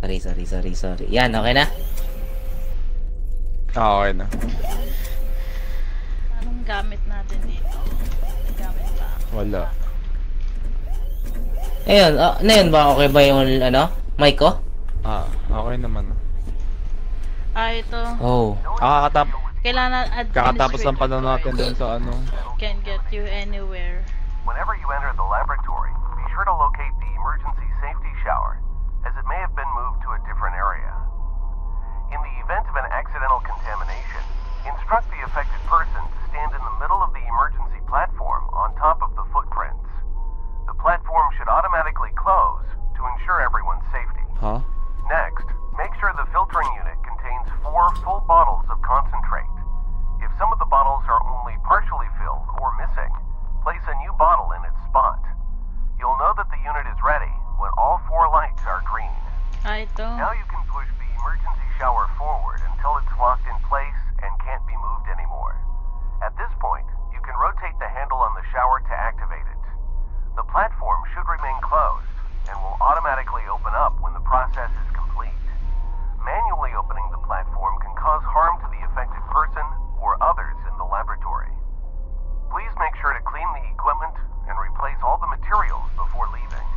Sorry. Yan, okay na? Okay na. Anong gamit natin dito? May gamit ba? Wala. Ayun, na yun ba? Okay ba yung ano? Mic ko? Okay naman. Ito. Oh. Kailangan Kakatapos lang pala natin dun sa ano. Can get you anywhere. Whenever you enter the laboratory, be sure to locate the emergency safety shower, as it may have been moved to a different area. In the event of an accidental contamination, instruct the affected person to stand in the middle of the emergency platform on top of the footprints. The platform should automatically close to ensure everyone's safety. Huh? Next, make sure the filtering unit contains 4 full bottles of concentrate. If some of the bottles are only partially filled or missing, place a new bottle in its spot. You'll know that the unit is ready when all 4 lights are green. Ito. Now you can push the emergency shower forward until it's locked in place and can't be moved anymore. At this point, you can rotate the handle on the shower to activate it. The platform should remain closed and will automatically open up when the process is complete. Manually opening the platform can cause harm to the affected person or others in the laboratory. Please make sure to clean the equipment and replace all the materials before leaving.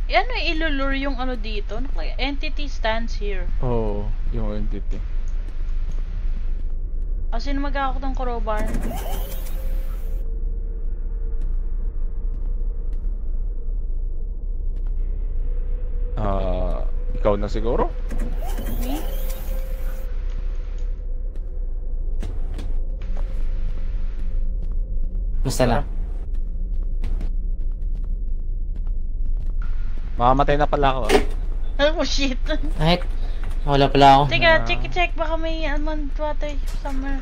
Yan may ilulure yung ano dito. Entity stands here. Oo, yung entity. Sino mag-aakot ng crowbar? Ikaw na siguro? Me? Basta na. Mamamatay na pala ako. Oh shit. Ay, wala pala ako. Teka, check. Baka may almond water somewhere.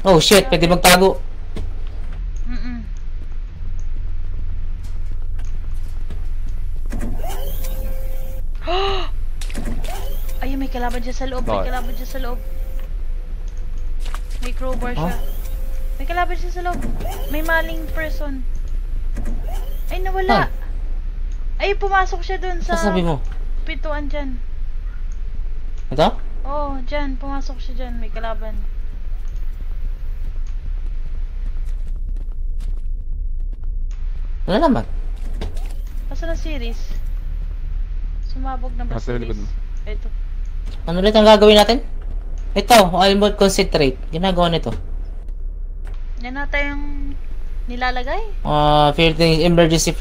Oh shit, pwede magtago. Ay, may kalaban dyan sa loob. May crowbar siya. May kalaban siya sa loob. May maling person. Ay, nawala. Ay, pumasok siya dun sa Sabi mo? pintuan dyan. Ito? Oo, dyan. Pumasok siya dyan. May kalaban. Wala naman. Asa na series? Sumabog na ba Nasa likod mo. Ito. Ano ulit ang gagawin natin? Ito, almond concentrate. Ginagawa nito. Yan nata yung nilalagay. Filtering emergency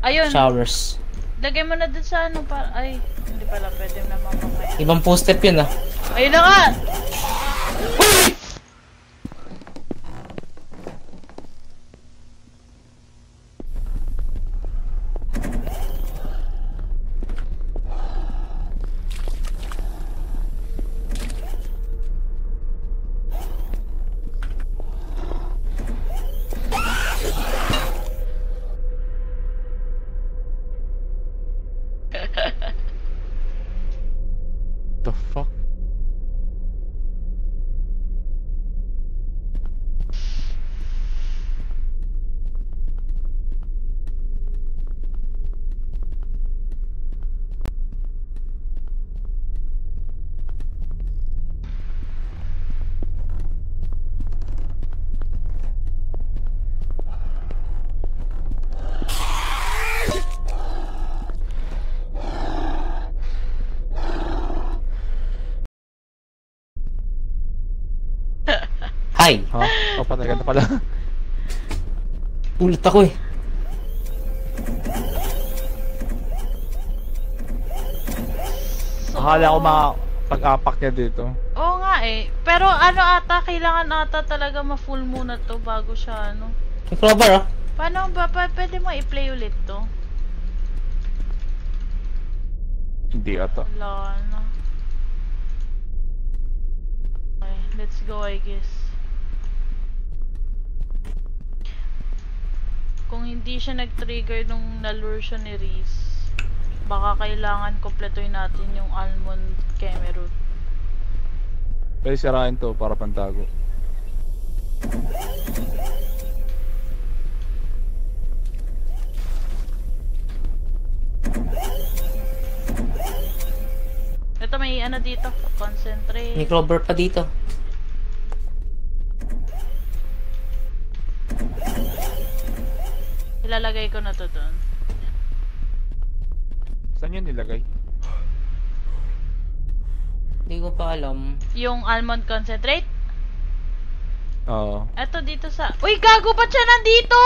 Ayun. showers. Lagay mo na dun sa ano para... Ay, hindi pala pwede na mamamaya. Ibang post-step yun ah. Ayun na nga! The fuck? Hi! Ha? Patay ka na pala. Ulit ako eh. Akala ko makapag-apak niya dito. Oo nga eh. Pero ano ata, kailangan ata talaga ma-full muna to bago siya ano. May crowbar ah. Paano ba? Pwede mo i-play ulit to? Hindi ata. Wala na. Okay, let's go I guess. Kung hindi siya nag-trigger nung nalure siya ni Reese, baka kailangan kompletuhin natin yung almond kemerut. Pwede sirain to para pantago. Ito may ano dito. Concentrate. May clover pa dito. Ilalagay ko na to doon. Saan yun nilagay? Hindi ko pa alam. Yung almond concentrate? Oo. Eto dito sa... Uy, gago! Ba't siya nandito?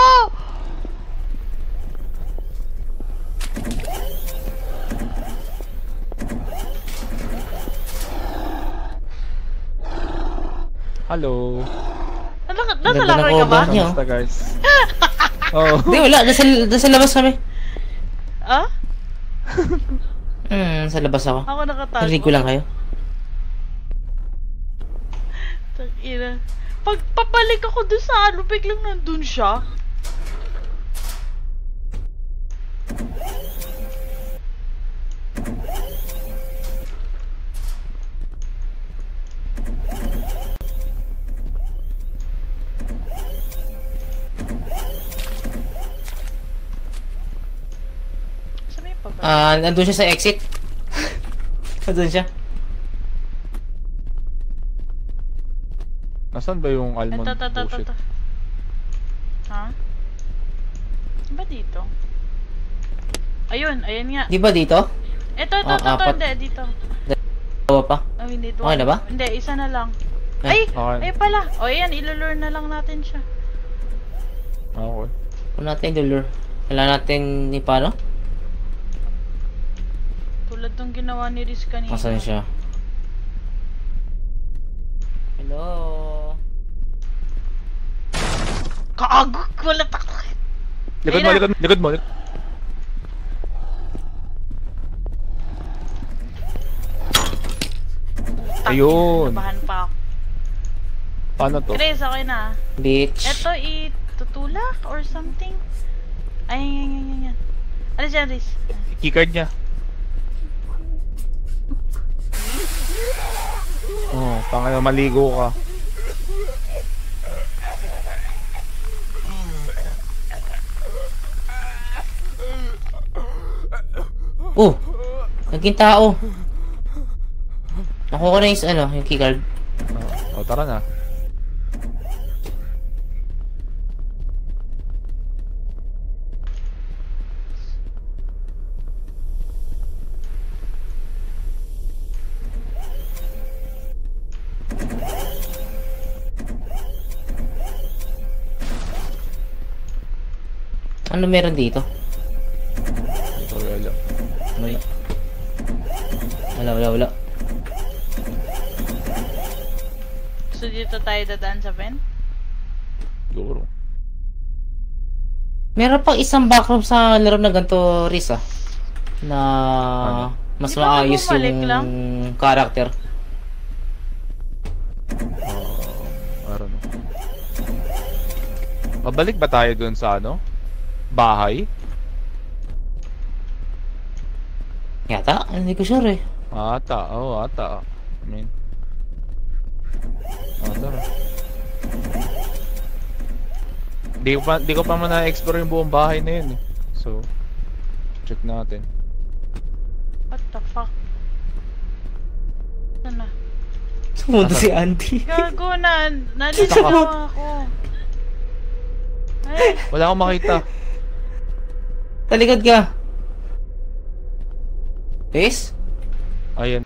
Hello. Nasa Ganda ng locker ka ba? cover niyo. Kamusta guys? Oo. Hindi, wala. Nasa labas kami. Ah? Sa labas ako. Ako nakatago. Narinig ko lang kayo. Tangina. Pag pabalik ako doon sa ano, biglang nandun siya. Sabi pa ba? Nandun siya sa exit. Nandun siya. Nasaan ba yung almond bullshit? Ha? Ba dito? Ayun nga. Di ba dito? Ito, apat. hindi, dito. Dalawa pa. Oh, hindi ito. Okay na ba? Hindi, isa na lang. Ay, Ay, okay. pala. O, yan, ilulure na lang natin siya. Okay. kung natin yung lure. Kailangan natin ni paano? Tulad nung ginawa ni Riz kanina. Asan siya? Hello? Kago! Kulat ako. Likod mo, Ayun na. likod mo. Ayun. Nabahan pa ako. Paano to? Chris, okay na. Bitch. Eto, itutulak or something? Ay, yan. Ano dyan, Riz? Keycard niya. Oh, pangano maligo ka. Oh! Naging tao. Nakuha ko na yung keycard. Oh, tara na. Ano meron dito? Ito, wala. Wala. So, dito tayo dadaan sa vent? Siguro. Meron pang isang backroom sa laro na ganito, Riz, na mas Di ba maayos bumalik yung lang? character. I don't know. Mabalik ba tayo dun sa ano? Bahay? Yata? Hindi ko sure eh. Ata. I mean. Tara. Di ko pa man na-explore yung buong bahay na yun eh. So, check natin. What the fuck? Ano na? Sumunod si Andy. Gago na! Naliligaw ako. Ay, Wala akong makita. Talikod ka. Yes? Ayan.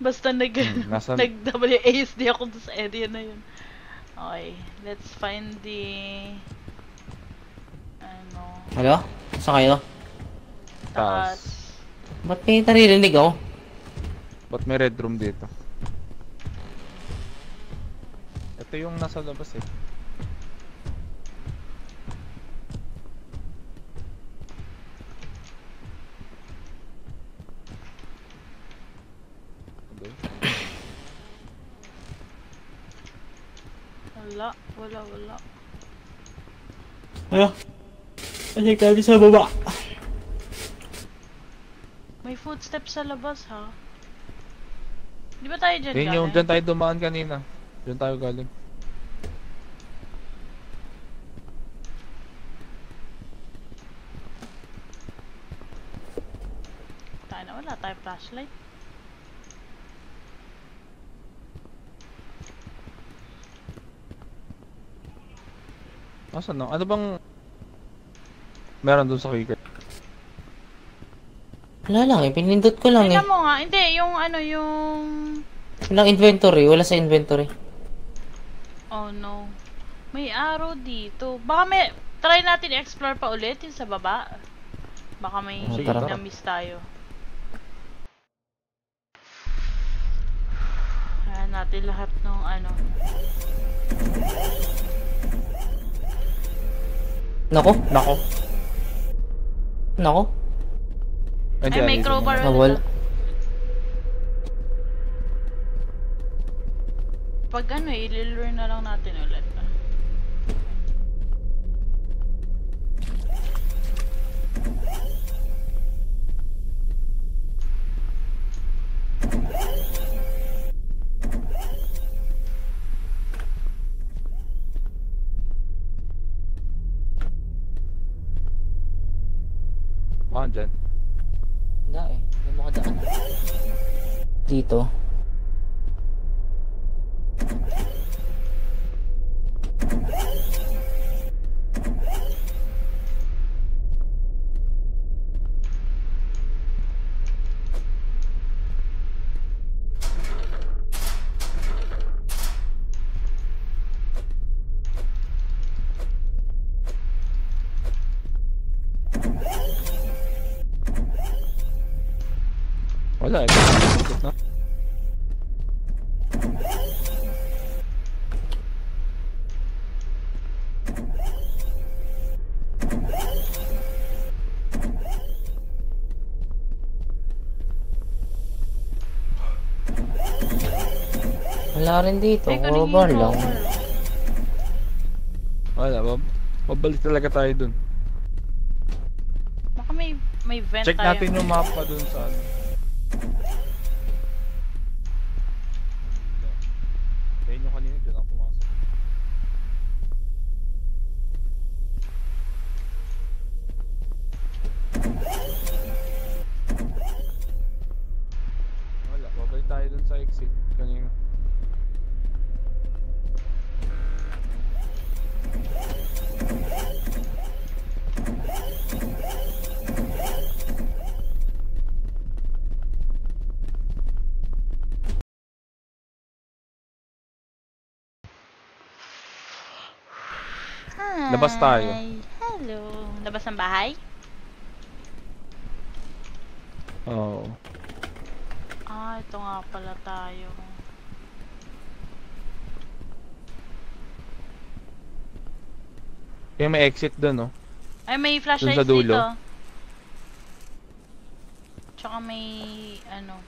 basta Nasaan? nag-WASD ako doon sa area na yun. Okay, let's find the... Ano... Hello? Saan kayo? Taas. Ba't may naririnig ako? Ba't may red room dito? Ito yung nasa labas eh. Wala. Hello? Kasi kami sa baba. May footsteps sa labas, ha? Di ba tayo dyan Yun yung galing? dyan tayo dumaan kanina. Dyan tayo galing. Tayo na, wala tayo flashlight. Asan na? Ano bang meron dun sa kicker? Wala lang eh, pinindot ko lang eh. Tingnan mo nga, hindi, yung ano, yung... Walang inventory, wala sa inventory. Oh no. May arrow dito. Baka may... Try natin i-explore pa ulit yung sa baba. Baka may Sige, tara. na-miss tayo. Ayan natin lahat ng ano. Nako, Nako. nako. Ay, may crowbar ulit. Nawala. Pag ano, ililure na lang natin ulit. Baka dyan. Wala eh, hindi mo makadaan. Dito. Wala eh. Ikot na. Wala rin dito, Ay, kanina crowbar yung lang. crowbar. Wala, mabalik talaga tayo dun. Baka may vent Check tayo. natin yung mapa dun sa ano. Ayun yung kanina, dyan ako pumasok. Wala, babalik tayo dun sa exit kanina. Labas tayo. Hi. Hello. Labas ng bahay? Oo. Ah, ito nga pala tayo. Kaya may exit dun, no? Ay, may flashlight sa dulo. dito. Tsaka may, ano,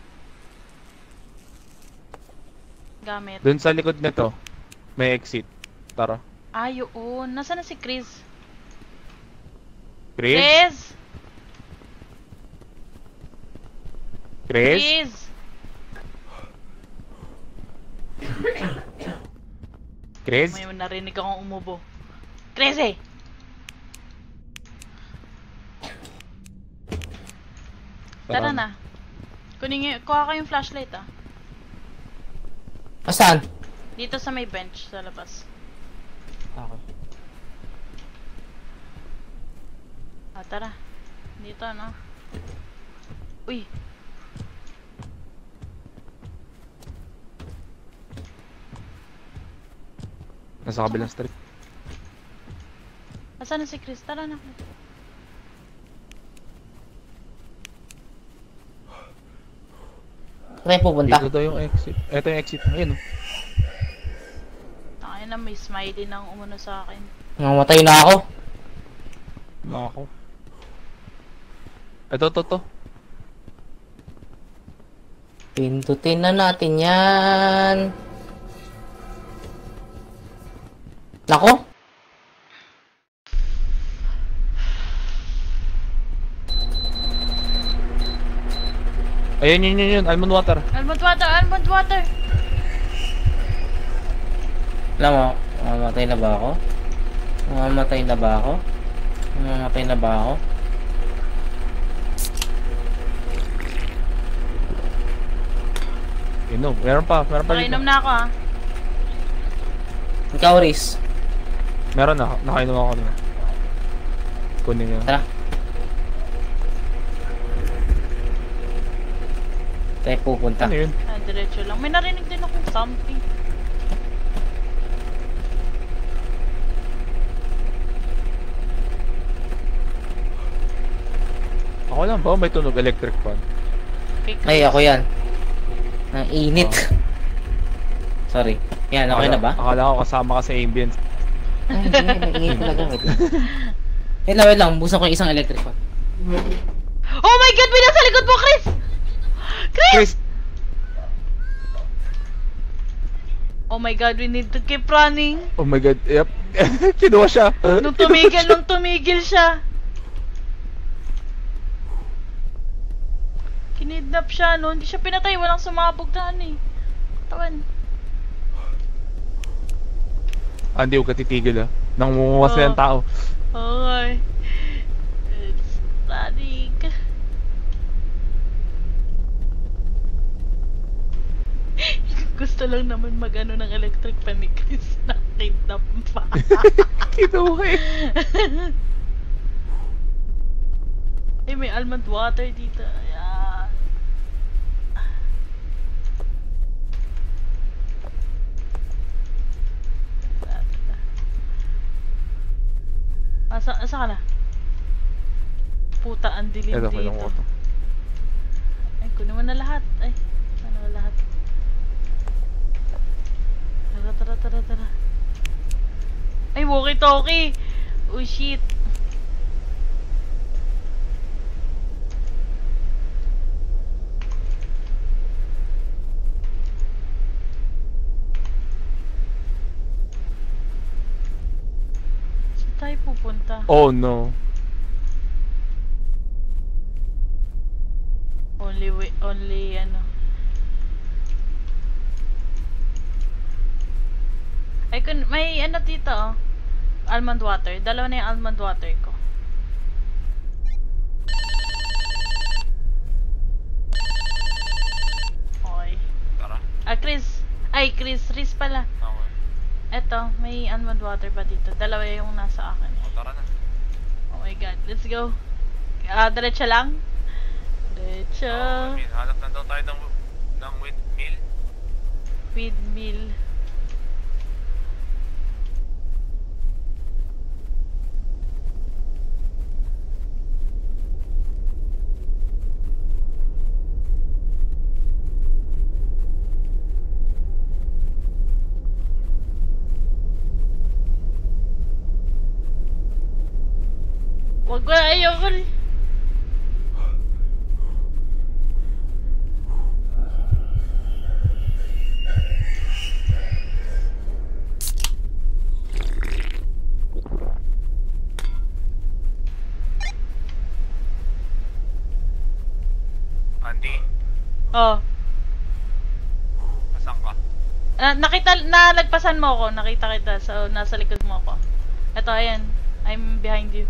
gamit. Dun sa likod nito, may exit. Tara. Ah, yun. Nasaan na si Chris? Chris? Chris! Chris? Chris! Chris? May narinig akong umubo. Chris eh! Tara na. Kuha kayong flashlight ah. Asan? Dito sa may bench sa labas. Okay. Ah, tara. Dito, no? Uy! Nasa kabilang street. Asan na si Chris? Tara na. Saan tayo pupunta? Dito daw yung exit. Ito yung exit. Ayun, oh. Ay na, may smiley nang umano sa akin. Mamatay na ako. Nako. Ito, to. Pindutin na natin yan. Nako. Ayun, yun. Almond water. Almond water, almond water. Alam mo, mamamatay na ba ako? Mamamatay na ba ako? Mamamatay na ba ako? Inom. Meron pa Nakainom dito. na ako ah. Ikaw, Riz. Meron na. Nakainom ako na. Kunin nyo. Tara. Tayo pupunta. Ano yun? Ah, diretso lang. May narinig din akong something. Ako lang ba? May tunog electric fan. Okay, Ay, ako yan. Ang init. Sorry. Yan, okay na ba? Akala ko kasama ka sa ambience. Ay, hindi. Nag-init talaga. Wait lang. Busan ko yung isang electric fan. Oh my god! May nasa likod mo, Chris! Chris! Oh my god, we need to keep running. Oh my god, yep. Kinuha siya. Nung tumigil siya. Kinidnap siya, no? Hindi siya pinatay. Walang sumabog na ano eh. Tawan. Hindi ko katitigil ah. Nangunguwas na yung tao. Okay. It's static. Gusto lang naman mag-ano ng electric fan ni Chris. Nakidnap pa. Kinuha eh. Eh, may almond water dito. Ayan. Asa ka na? Puta, ang dilim Ito, dito. ko to. Ay, kunin mo na lahat. Ay, ano lahat? Tara. Ay, walkie-talkie! Oh, shit. Saan tayo pupunta? Oh no. Only ano. Ay, may ano dito oh. Almond water. Dalawa na yung almond water ko. Okay. Tara. Chris. Ay, Chris pala. Okay. Eto, may almond water pa dito. Dalawa yung nasa akin. Tara na. Oh my god, let's go. Diretso lang? Diretso. Hanap na daw tayo ng windmill. Windmill. Wag ko, ayoko rin. Andy, Oh. asan ka? Nalagpasan mo ako. Nakita kita. So, nasa likod mo ako. Eto, ayan. I'm behind you.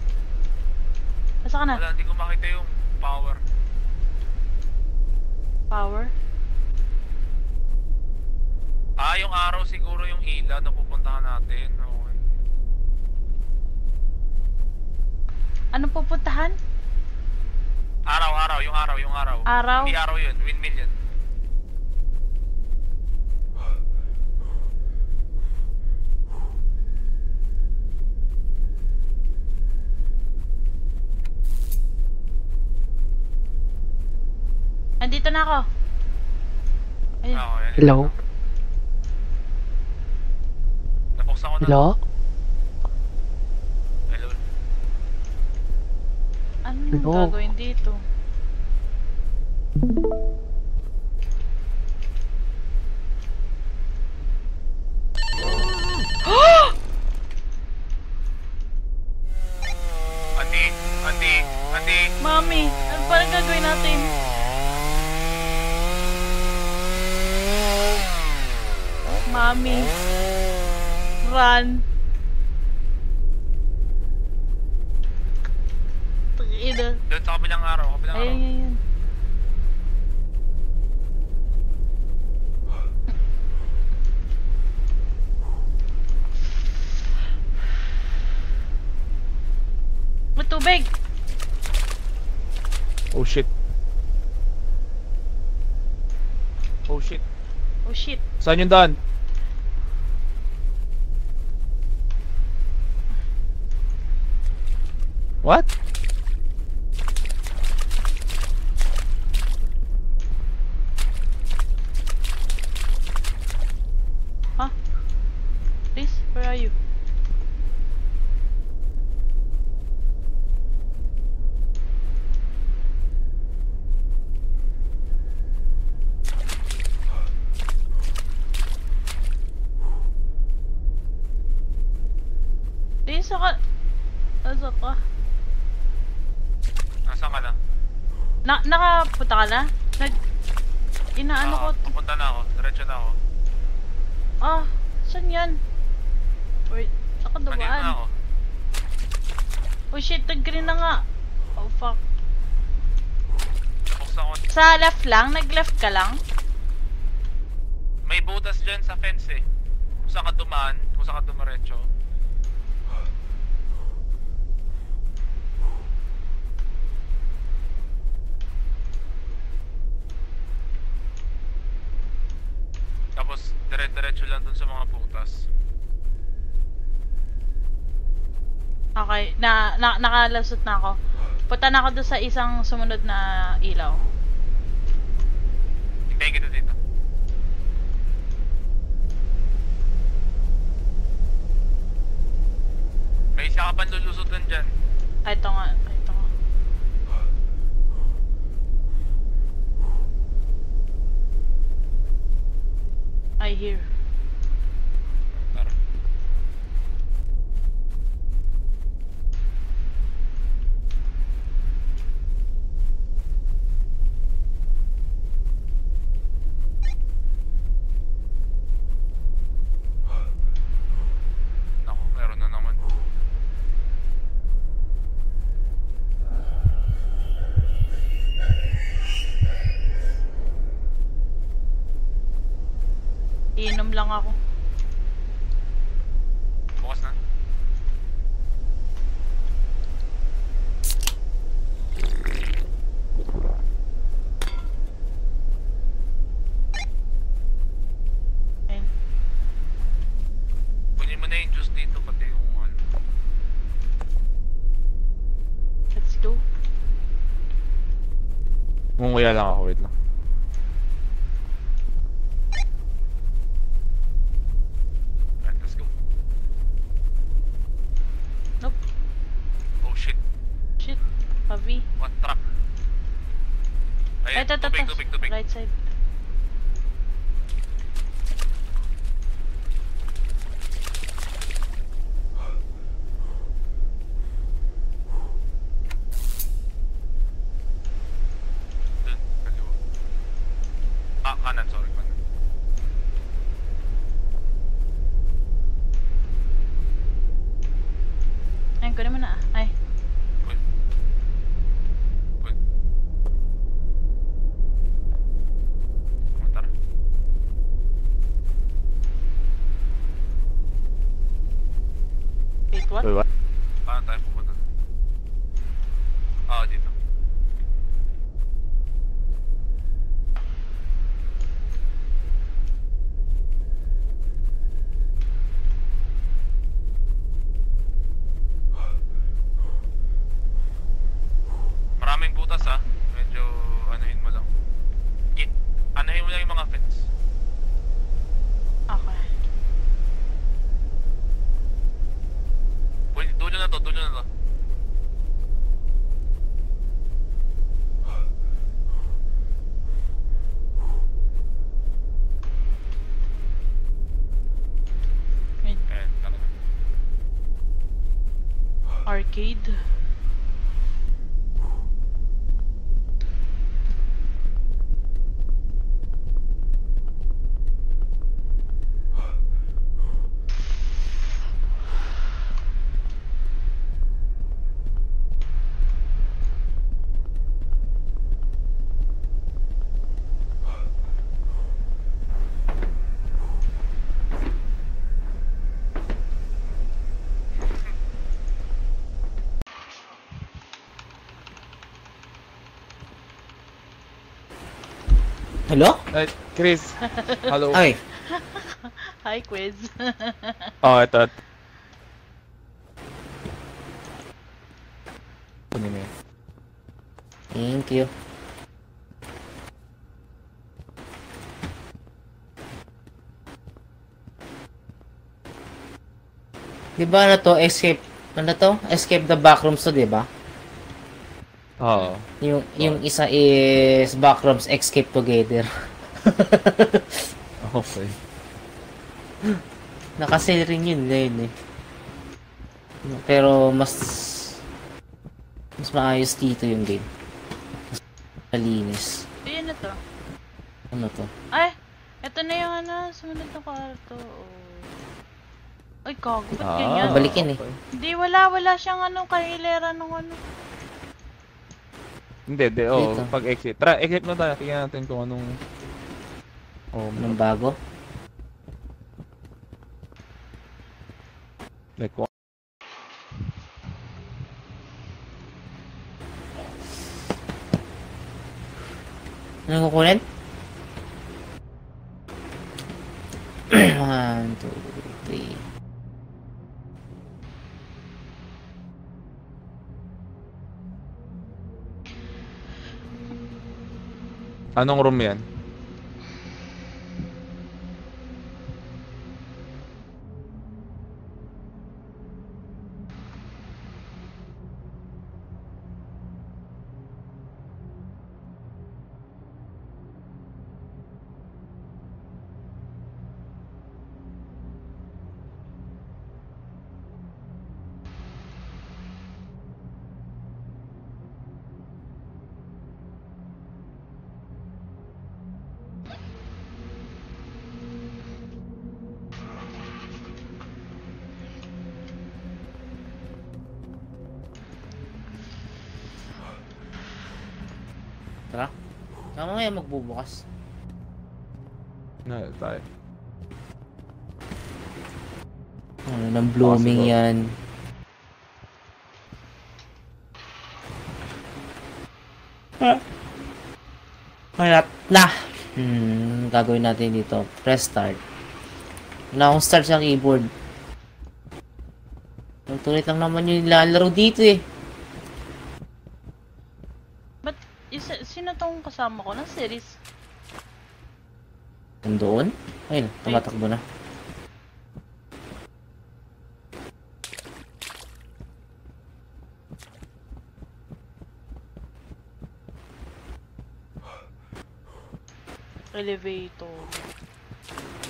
Asa ka na? Wala, hindi ko makita yung power. Power? Yung araw siguro yung ilaw na pupuntahan natin. Okay. Anong pupuntahan? Araw, yung araw. Araw? Hindi araw yun, windmill yun. Andito na ako. Ayun. Yan. Hello? Nabuksan ko na. Hello? Hello. Anong Hello? gagawin dito? Andi. Mami, ano parang gagawin natin? Mami. Run. Tangina. Doon sa kabilang araw, kabilang araw. Ayun, yun, yun. May tubig! Oh shit. Oh shit. Oh shit. Saan yung daan? What? Huh? Please, where are you? Please, saka... Asa ka? Nasaan ka na? Nakapunta ka na? Inaano ko... Papunta na ako. Diretso na ako. Ah, saan yan? Wait, saka Nandito na dumaan. ako. Oh shit, nag-green na nga. Oh fuck. Nabuksan ko. Sa left lang? Nag-left ka lang? May butas dyan sa fence eh. Kung saan ka dumaan, kung saan ka dumiretso. Tapos diretso lang dun sa mga butas. Okay, nakalasot na ako. Punta na ako doon sa isang sumunod na ilaw. Hintayin kita dito. May isa ka pang lulusutan dyan. Ay, ito nga, ito nga. I hear. Tara. Naku, meron na naman. Iinom lang ako. Bukas na. Ayun. Kunin mo na yung juice dito, pati yung ano. Let's go. Munguya lang ako, wait lang. Alright, let's go. Nope. Oh shit, Shit. Pavi. what trap? Ay, Ayun, ito. tubig. Right side. Dun, kaliwa. Kanan, sorry, kanan. Ayun, kunin mo na. Ay. Wait. Wait. Tara. Wait, what? what? Paano tayo pupunta? Dito. Maraming butas ah. Medyo anuhin mo lang. Anuhin mo lang yung mga fence. Okay. Uy, dulo na to. Wait. Tara na. Arcade. Hello? Ay, Chris. Hello. Ay. Hi, quiz. Oh, ito. Kunin mo yan. Thank you. Di ba ano to? Escape. Ano to? Escape the backrooms to, di ba? Oo. Yung isa is backrooms escape together. Okay. Nakasale rin yun ngayon eh. Pero mas maayos dito yung game. Mas malinis. Ayun na to. Ano to? Ay, eto na yung ano, sumunod na kwarto. Ay, gago, ba't ganyan? Balikin eh. Hindi, wala siyang ano, kahilera nung ano. Hindi, oh, Dito. pag exit. Tara, exit na tayo. Tingnan natin kung anong... Oh, Anong bago? like what? Anong kukunin? 1, 2, 3. Anong room yan? Tara. Saka mamaya magbubukas. Na, tayo. Ano nang blooming Possible. yan. Hanap na. Gagawin natin dito. Press start. Wala akong start sa keyboard. Tulit lang naman yung nilalaro dito eh. Ba't, sino tong kasama ko ng series? Nandoon? Ayun, tumatakbo na. Elevator.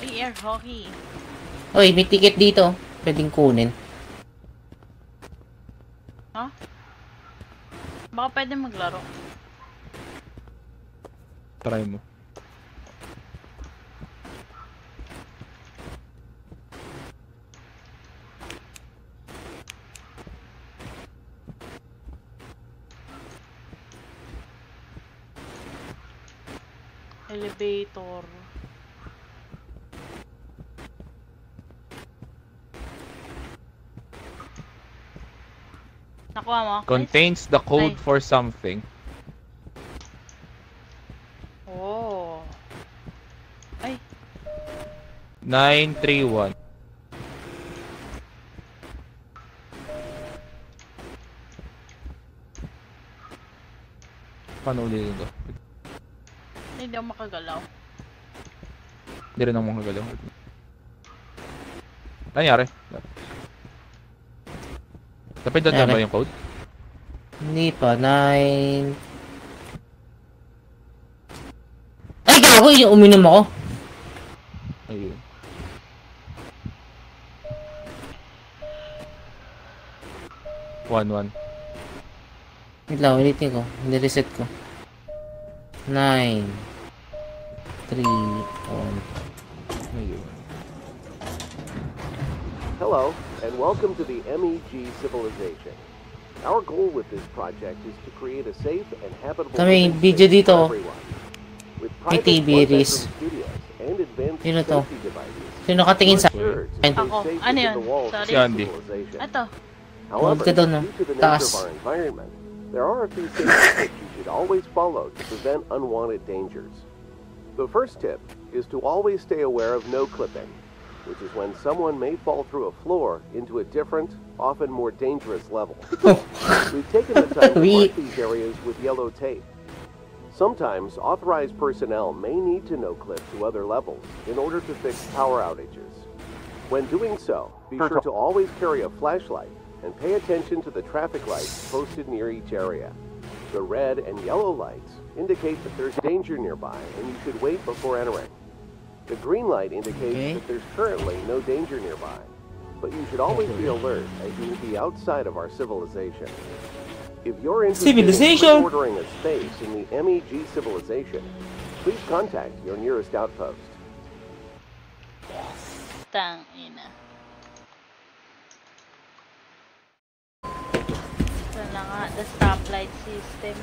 Ay, air hockey. Oy, may ticket dito. Pwedeng kunin. Ha? Baka pwede maglaro. Try mo. Elevator. Nakuha mo? Contains the code Ay. for something. Oh. Ay, 931. Paano ulitin to? hindi ako makagalaw. Hindi rin ako makagalaw. Nangyari? Napindot na ba yung code? Hindi pa. 9... Ay, gago! Yung uminom ako. Ayun. One. Wait lang, ulitin ko. Nireset ko. 9 3 1. Ayun. Hello, and welcome to the MEG Civilization. Our goal with this project is to create a safe and habitable Kami, living video space dito. for everyone. With May private TV one-bedroom Riz. studios and advanced Sino to? safety devices, Sino nakatingin sa... we're sure to Ay. stay Ako. safe Ano within yun? the walls of Sorry. Si Andy. civilization. Ito. However, ka doon, no? due to the Taas. nature of our environment, there are a few safety tips you should always follow to prevent unwanted dangers. The first tip is to always stay aware of no clipping, which is when someone may fall through a floor into a different, often more dangerous level. We've taken the time to mark these areas with yellow tape. Sometimes authorized personnel may need to no-clip to other levels in order to fix power outages. When doing so, be sure to always carry a flashlight and pay attention to the traffic lights posted near each area. The red and yellow lights indicate that there's danger nearby and you should wait before entering. The green light indicates that there's currently no danger nearby, but you should always be alert as you will be outside of our civilization. If you're interested in ordering a space in the MEG civilization, please contact your nearest outpost. Tang ina. Ito na nga, the stoplight system.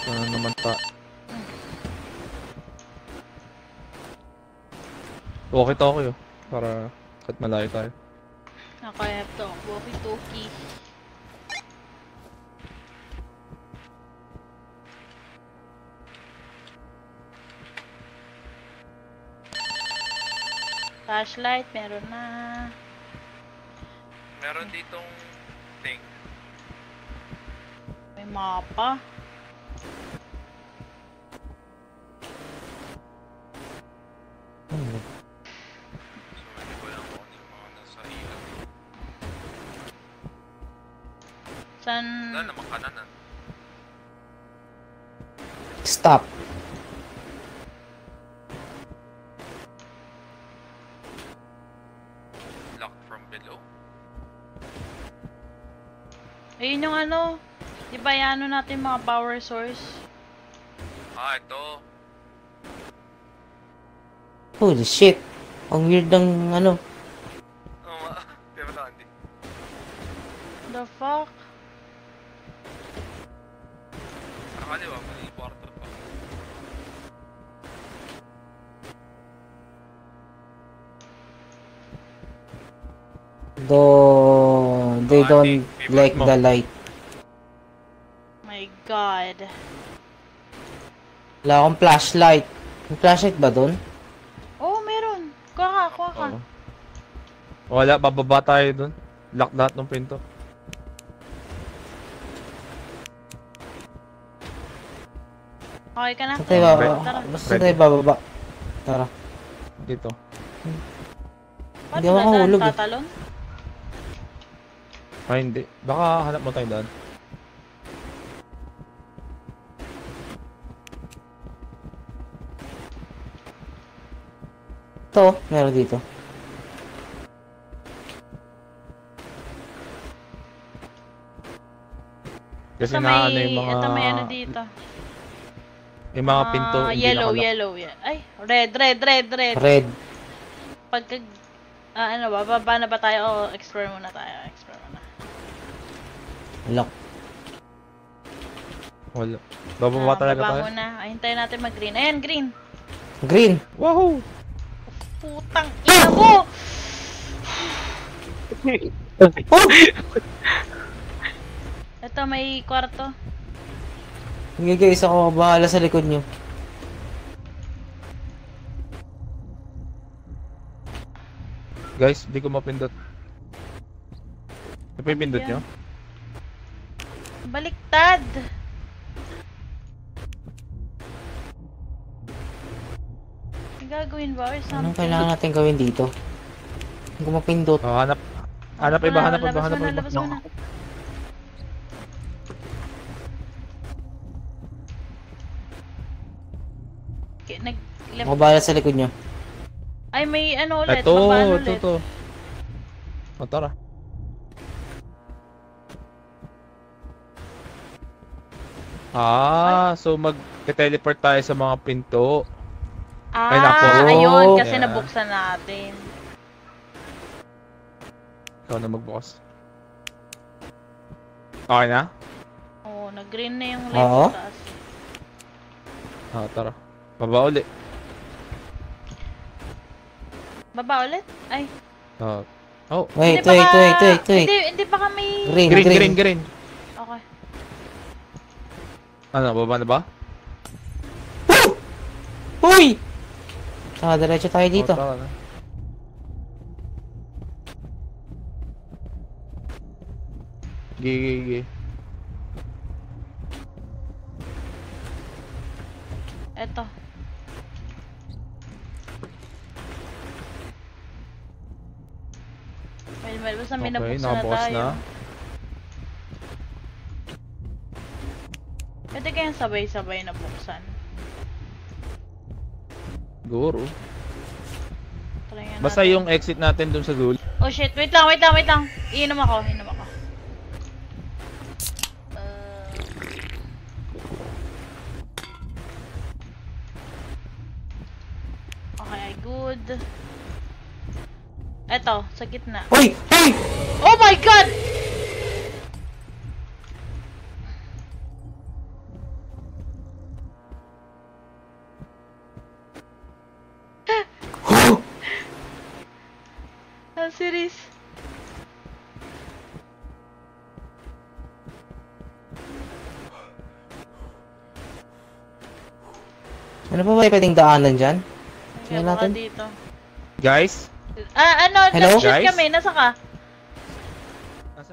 Ano naman pa? Walkie-talkie oh. Para kahit malayo tayo. Ako, I have to walkie-talkie. Flashlight, meron na. Meron ditong thing. May mapa. So, hindi ko lang kung ano yung mga nasa ilaw. San? Wala naman kananan. Stop. Locked from below. Ayun yung ano. Di ba yan ano natin mga power source? Ah, ito. Holy shit. Ang weird ng ano. Oo nga. Pero na, hindi. The fuck? Sa kaliwa, may kwarto pa. They don't like the light. My god. Wala akong flashlight. May flashlight ba dun? Oh, meron. Kuha ka. Oo. Wala, bababa tayo dun. Lock lahat ng pinto. Okay ka na? Saan tayo bababa? Tara. Basta saan tayo bababa? Tara. Dito. Hindi ako mahulog eh. Tatalon? Ay, hindi. Baka hanap mo tayo daan. Ito, meron dito. Kasi Ito na ano may, yung mga... ito may ano dito. Yung mga pinto, hindi yellow, nakalock. yellow. Ay, red. Red. Pagka, ano ba, baba na ba tayo? O, explore muna tayo. Explore muna. Lock. Wala. Bababa talaga baba tayo. muna. Ay, hintayin natin mag-green. Ayan, green. Green. Woohoo! Putang ina mo! Ito, may kwarto. Sige guys, ako bahala sa likod nyo. Guys, di ko mapindot. Ano pa yung pindot nyo? Baliktad! May gagawin ba or something? Anong kailangan natin gawin dito? Hindi ko mapindot. Oh, hanap. Hanap iba, hanap iba, hanap iba. Labas mo na. Okay, nag-left. Ako bahala sa likod nyo. Ay, may ano ulit. Ito, Mabaan ito, ulit. ito. O, tara. So mag-teleport tayo sa mga pinto. Ay, nako. Ayun, kasi Yeah. nabuksan natin. Ikaw na magbukas. Okay na? Oo, nag-green na yung light Oo. sa taas. Tara. Baba uli. Baba ulit? Ay. Oh, Wait. Hindi pa kami... green. Okay. Ano, baba na ba? Uy! Saka diretso tayo dito. Oh, tama na. Gigi. Eto. Well, basta may Okay, nabuksan na nakabukas tayo. na. Pwede kayang sabay-sabay na buksan. Siguro. Try nga Basta natin. yung exit natin dun sa dulo. Oh shit, wait lang. Iinom ako. Okay, good. Eto, sa gitna. Uy! Oh my god! Ang series. Ano pa ba pwedeng daanan dyan? Kaya Tingnan baka natin. dito. Guys? Hello? Nag-shoot Guys? kami. Nasa ka?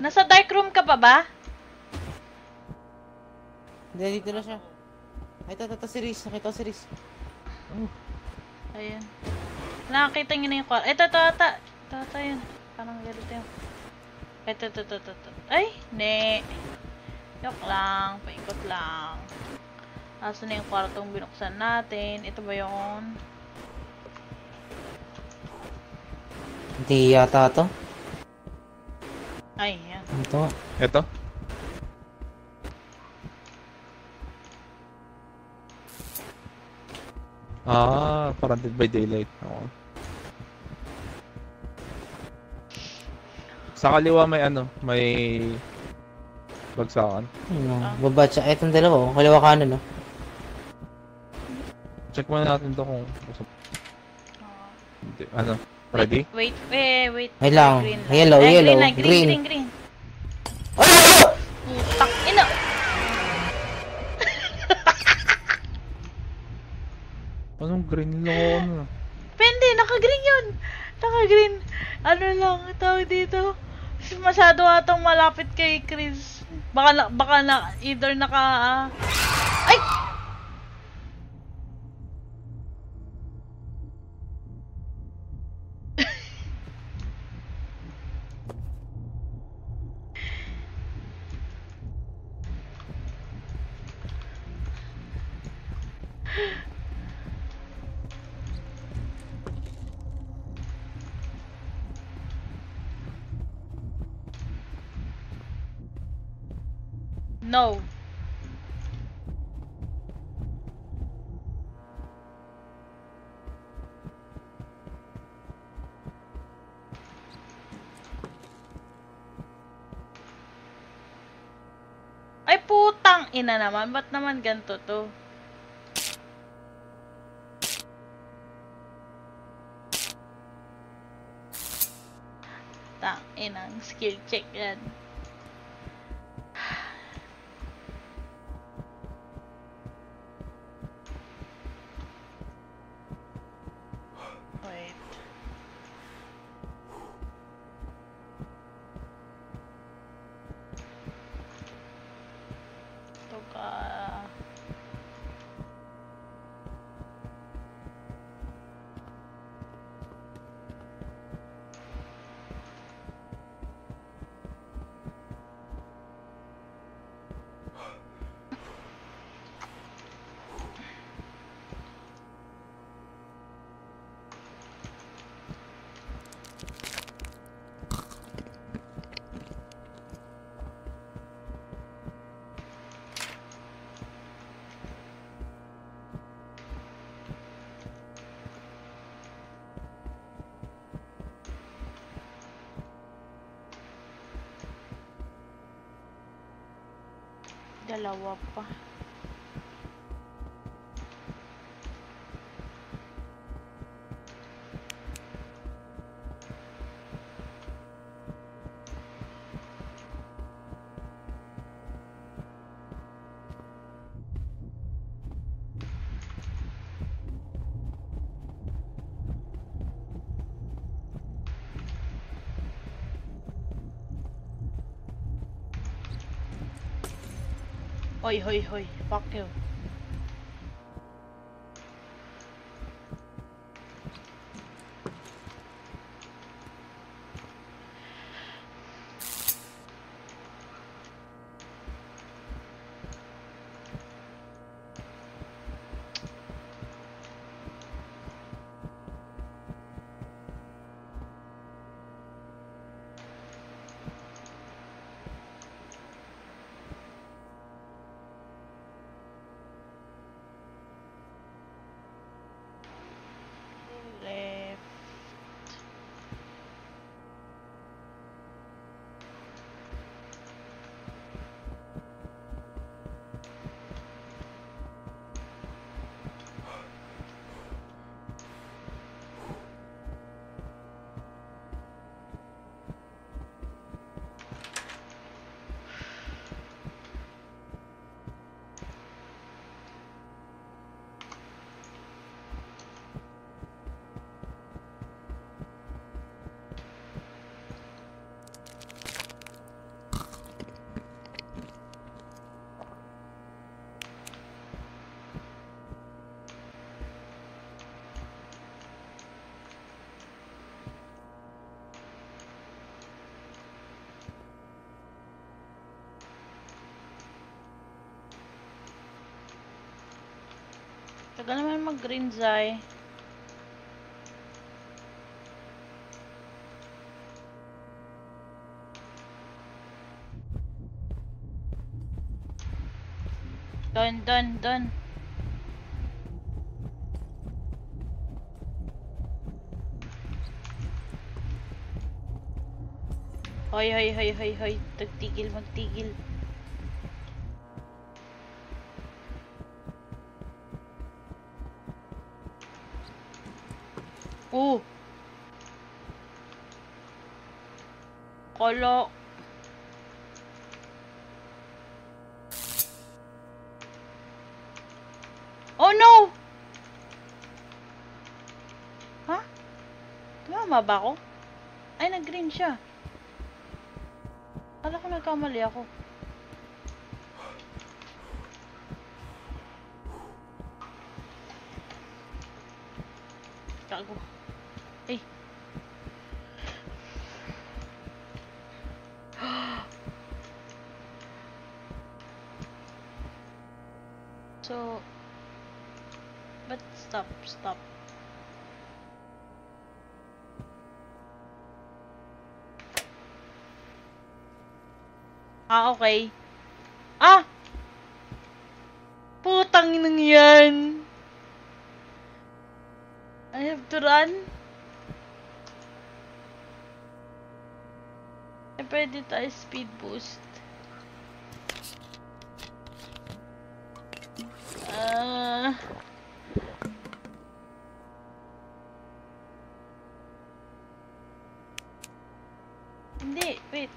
Nasa dark room ka pa ba? Hindi, dito na siya. Ay, ito si Riz. Nakita ko si Riz. Ayun. Nakakita niyo na yung kwarto. Ito, ata. Ito, yun. Parang ganito yun. Ito. Ay, ne. Joke lang. Paikot lang. Asan na yung kwartong binuksan natin? Ito ba yun? Hindi yata to. Ay, yan. Ito. Eto? Parang Dead by Daylight. Oo. Sa kaliwa may bagsakan. Ano? Baba siya. Itong dalawa. Kaliwa kanan, no? Check muna natin to kung hindi. Ano? Ready? Wait. May lang. Green Yellow. Green. Putak ina. Anong green lang? Pwede, naka-green yun. Naka-green. Ano lang, tawag dito. Masyado atang malapit kay Chris. Baka na, either ay! No. Ay putang ina naman, ba't naman ganito to? Tang inang skill check yan. Wait. Ito ka. Dalawa pa. Hoy, hoy, hoy. Fuck you. Left. Tagal naman mag-green Zai. Done. Hoy. Magtigil. Kolo. Oh no! Ha? Tama ba ako? Ay, nag-green siya. Kala ko nagkamali ako. Gago. Ay. So, but stop. Okay. Putang nang yan. I have to run. Pwede tayo speed boost. Hindi, wait.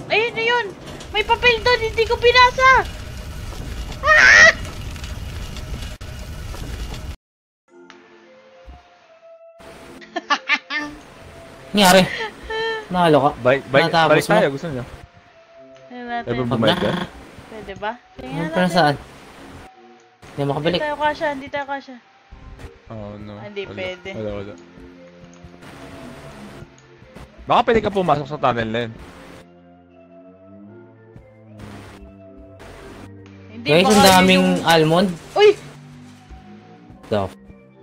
Ayun na yun! May papel doon! Hindi ko pinasa! Ah! Nangyari. Nakalo ka. Balik tayo. Gusto nyo? Tignan natin. Ever Wag bumalik ka? na. Pwede ba? Tingnan Ano para natin. saan? Hindi makabalik. Hindi tayo kasha. Oh no. Hindi pwede. Wala. Baka pwede ka pumasok sa tunnel na yun. Hindi Guys, baka ang yun daming yung- almond. Uy! The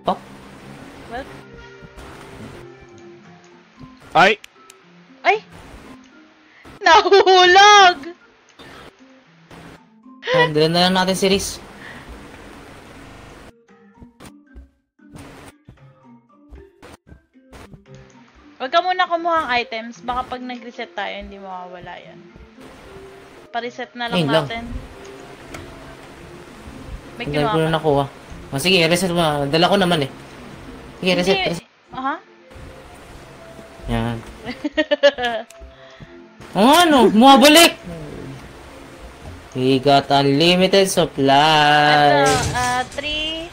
fuck? What? Ay! Nahuhulog! Dala na lang natin si Riz. Huwag ka muna kumuha ng items. Baka pag nag-reset tayo, hindi mawawala yan. Pa-reset na lang Ayun lang. natin. May Hindi ko kinuha na ka. nakuha. Sige, reset mo. Dala ko naman eh. Sige, reset. Hindi. Aha. Yan. Ano? Bumabalik! We got unlimited supply. Ito, 3.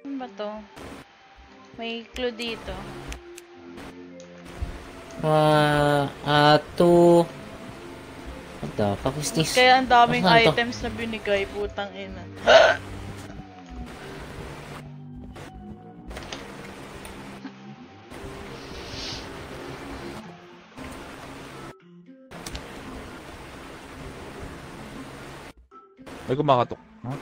Ano ba to? May clue dito. Two... What the fuck is this? Kaya ang daming Asan to? items na binigay, putang ina. May kumakatok. Huh?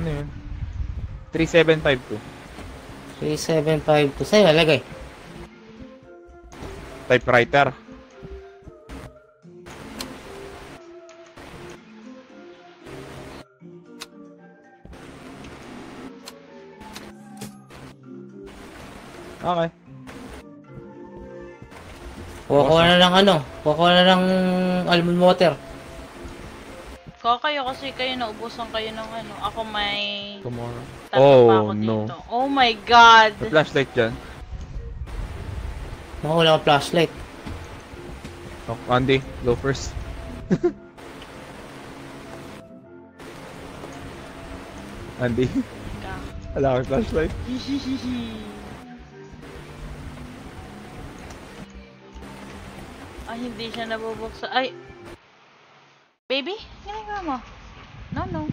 Ano yun? 3752. 3752. Sa'yo, lagay. Typewriter. Okay. Kuha na ng ano. Kuha na ng almond water. Kayo kasi kayo naubusan kayo ng ano. Ako may... Tomorrow. Tatlo pa ako Oh, no. dito. Oh my god! May flashlight dyan. Wala akong flashlight. Oh, Andy, go first. Andy, wala kang flashlight. Ay, hindi siya nabubuksan. Ay! Baby? Ginagawa mo? No.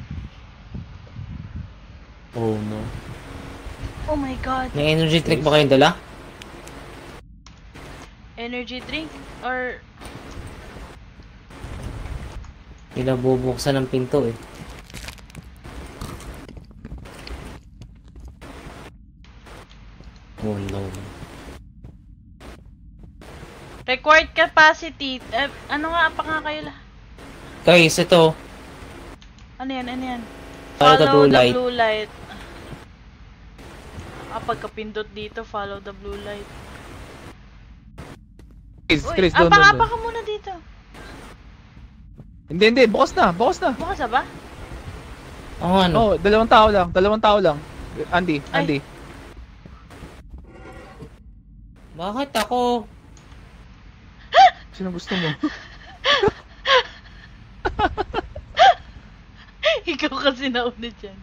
Oh no. Oh my god. May energy drink ba kayong dala? Energy drink? Or... Hindi nabubuksan ng pinto eh. Oh no. Required capacity. Ano nga pa nga kayo la? Guys, ito. Ano yan? Follow the blue light. Blue light. Pagkapindot dito, follow the blue light. Chris, doon. Apa ka muna dito. Hindi, bukas na. Bukas na ba? Oo, ano? Oh, dalawang tao lang. Andy. Bakit ako? Sino gusto mo? Ikaw kasi nauna dyan.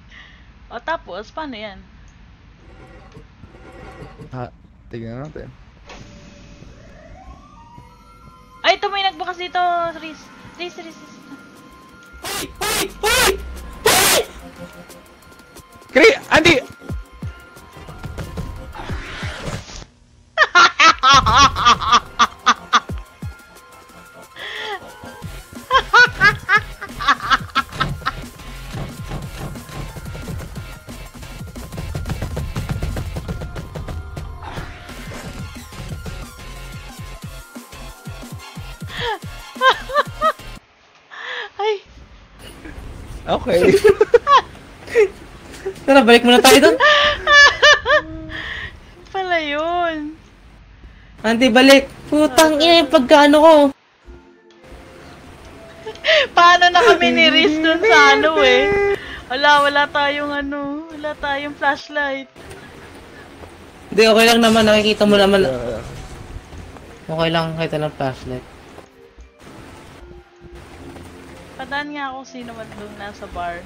O tapos, paano yan? Tignan natin. Ay, ito may nagbukas dito, Riz. Andy! Ay, Okay. Tara, balik muna tayo doon. pala yun. Andy, balik. Putang ina yung pagkaano ko. Paano na kami ni Riz dun sa ano eh? Wala tayong flashlight. Hindi, okay lang naman. Nakikita mo naman. Okay lang kahit ng flashlight. Padaan nga ako sino man doon nasa bar.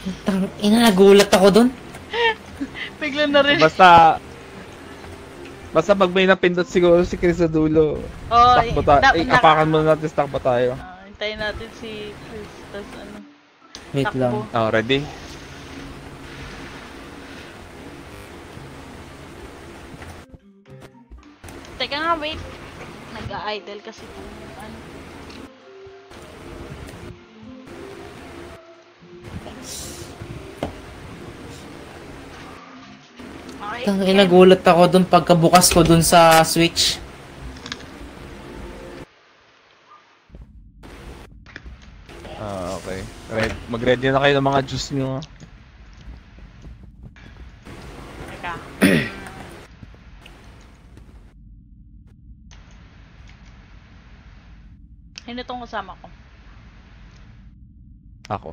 Putang ina, nagulat ako doon. Bigla na rin. Basta pag may napindot siguro si Chris sa dulo. Oh, Takbo tayo. Apakan muna natin, takbo tayo. Hintayin natin si Chris. Tas ano. Wait Takbo. lang. Oh, ready? Teka nga, wait. Nag-idle kasi po. Ano. Okay, Putang ina, nagulat ako doon pagkabukas ko doon sa switch. Okay. Mag-ready na kayo ng mga juice nyo. Teka. Sino tong kasama ko? Ako.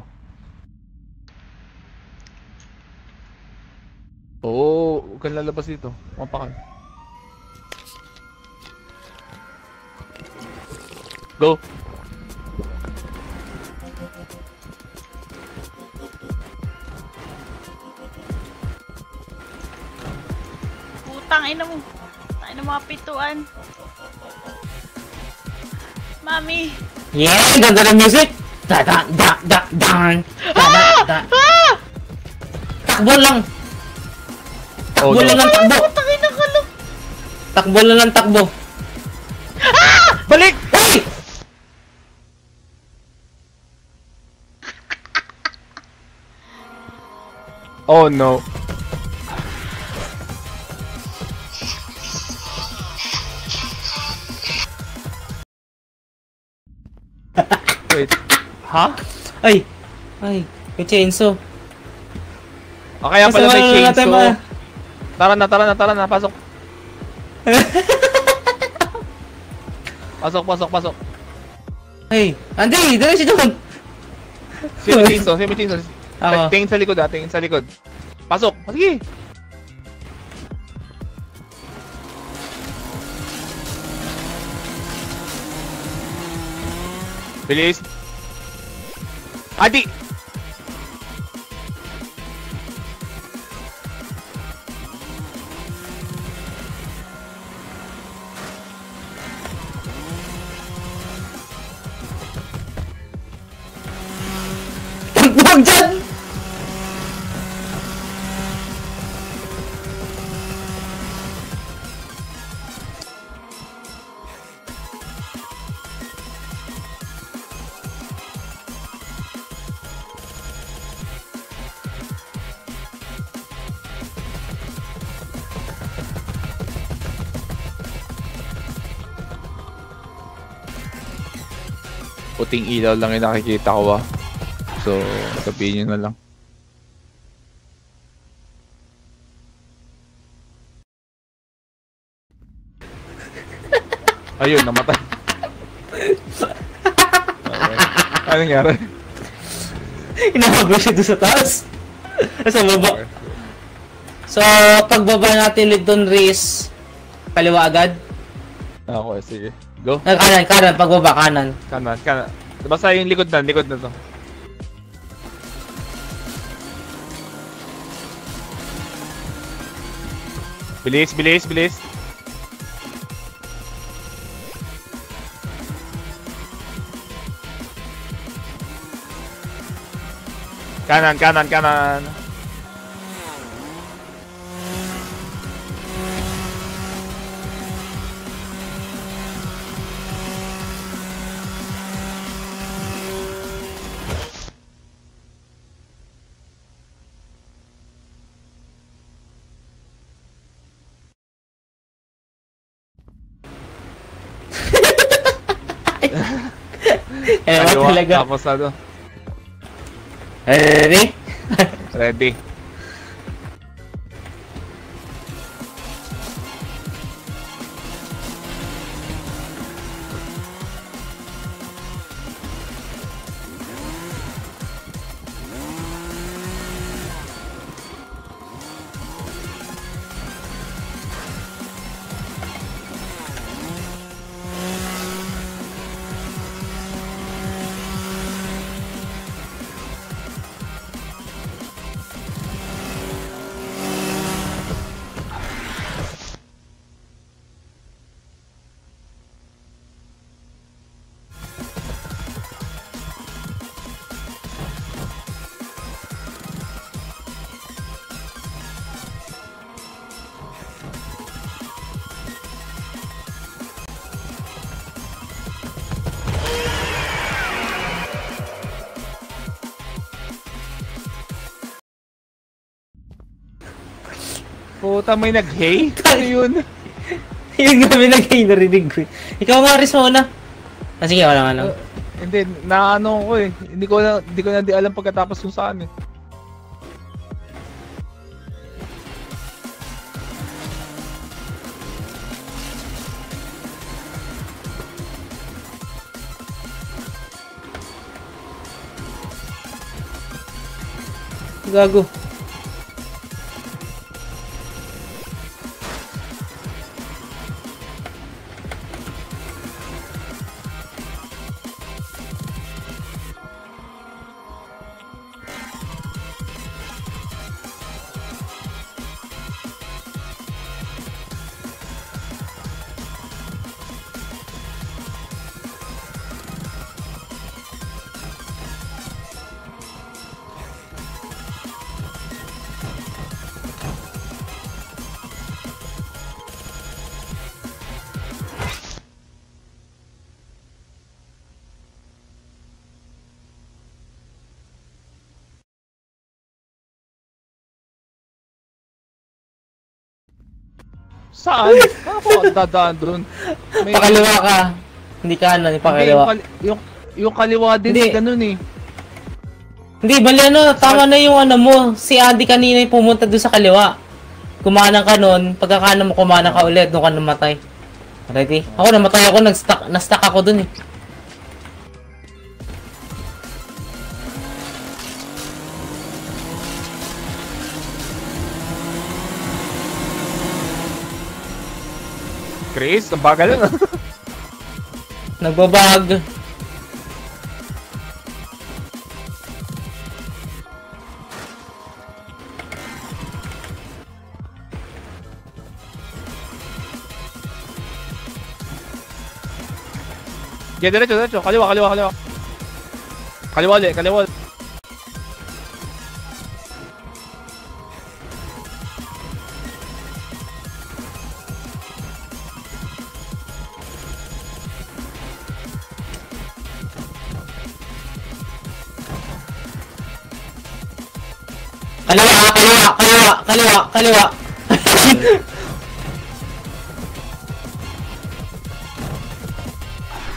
Oo, huwag kang lalabas dito. Mapakan. Go! tangina mo. Tangina mga pituan. Mami. Yeah! Ganda ng music! Da da da da da da. Takbo lang! Oh, Takbo lang ng takbo! Tangina ka lang. Takbo lang ng takbo! Balik! Hey! Oh no. Wait. Ha? Ay! Ay! May chainsaw! O kaya pala may Wala na tayo, chainsaw. Tara na, pasok. Pasok. Ay! Andy! Dali siya doon! Sino may chainsaw? Ako. Tingin sa likod. Pasok! Sige! Bilis! Adi! Huwag dyan! Puting ilaw lang yung nakikita ko So, sabihin nyo na lang. Ayun, namatay. Okay. Ano nangyari? Inahabol siya doon sa taas. Sa baba. So, pagbaba natin Lidon Race, kaliwa agad. Okay, sige. Go. Kanan, pagbaba, kanan. Kanan. Basta yung likod na to. Bilis. Kanan. Ewan Kaliwa, talaga. tapos ano? Ready? Ready. Puta, may nag-hay? Ano yun? Yung kami nag-hay, narinig ko. Ikaw nga, Riz, mauna. Sige, wala nga lang. Hindi, naano ko eh. Hindi ko na di alam pagkatapos kung saan eh. Gago. Saan? Ako dadaan doon. Pakaliwa ka. Hindi kanan, pakaliwa. Yung kaliwa din Hindi. ganun eh. Hindi, bali ano, tama na yung ano mo. Si Andy kanina yung pumunta doon sa kaliwa. Kumanan ka nun, pagkakanan mo kumanan ka ulit, doon ka namatay. Ready? Ako namatay ako, na-stuck ako doon eh. Chris, ang bagal yun. Nagbabag. Yeah, diretso. Kaliwa. Kaliwa ulit. Kaliwa.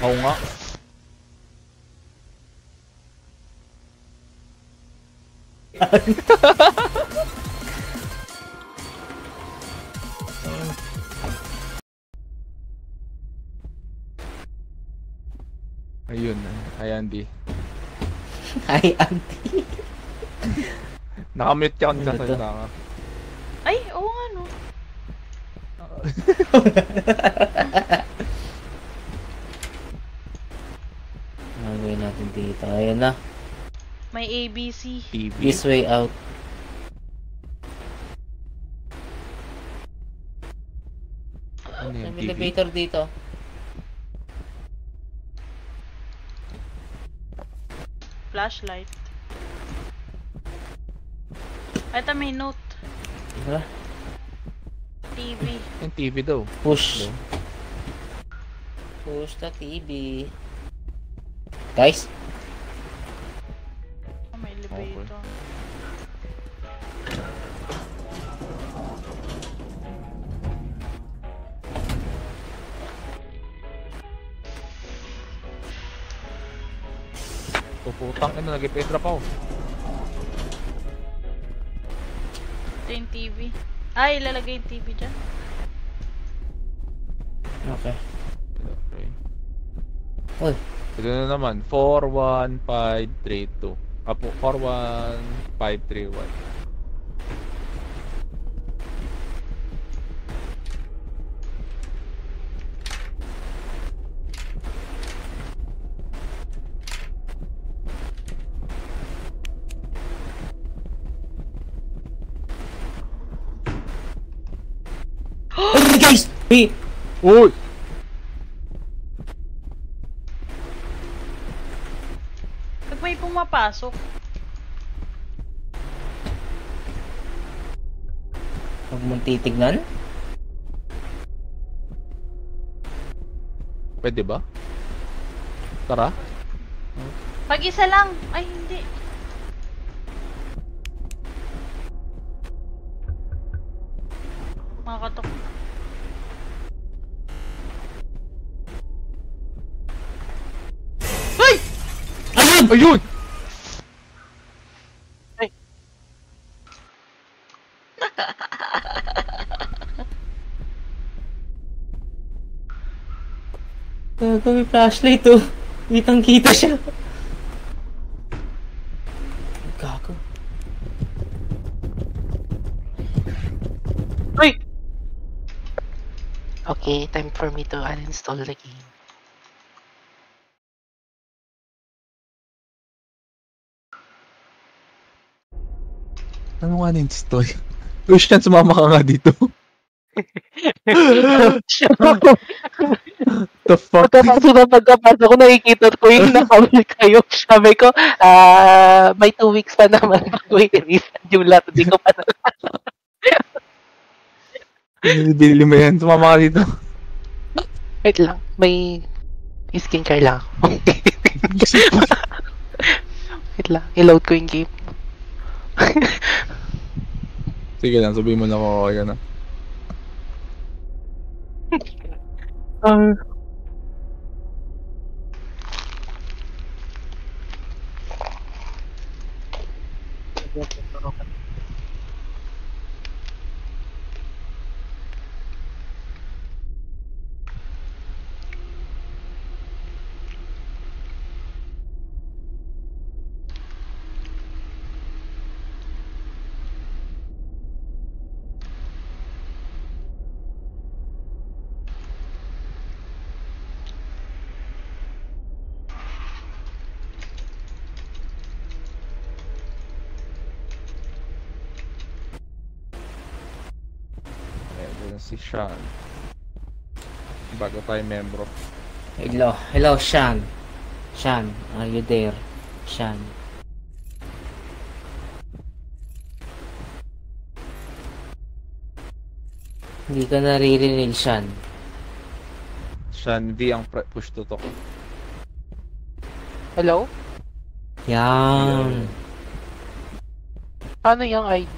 Oo nga. Ayun, hi Andy. Hi, Andy. Nakamute ka kung Ano to? sasalita ka. Ay, oo nga no. Gagawin natin dito. Ayan na. May ABC. TV. This way out. Ano yan, May TV? elevator dito. Flashlight. Ito may note. Diba? TV. Yung TV daw. Push. Push the TV. Guys? Oh, may elevator. Puputang ina, nag-petra pa ako. Ito yung TV. Ay, ilalagay yung TV dyan. Okay. Okay. Uy. Ito na naman, 41532. Apo, 41531. Ay, guys! Hey! Uy! Pag may pumapasok, Huwag mong titignan. Pwede ba? Tara. pag isa lang. Ay, hindi. Makakatok. Ayun! Ayun! Gago, may flashlight oh. Kitang-kita siya. Gago. Uy! Okay, time for me to uninstall the game. Ano nga na-install? Wish yan, sumama ka nga dito. The fuck? Pagkapasok ko, nakikita ko yung nakawal kayo. Sabi ko, may 2 weeks pa naman bago i-reset yung lahat. Hindi ko pa Binili mo yan, sumama ka dito. Wait lang, may skincare lang ako. Wait lang, i-load ko yung game. Sige lang, sabihin mo na ako, okay ka na. Ah, Ayan si Sean. Bago tayo membro. Hello, Sean. Sean, are you there? Sean. Hindi ka naririnig, Sean. Sean V ang push to talk. hello? Yan. Ano yung ID?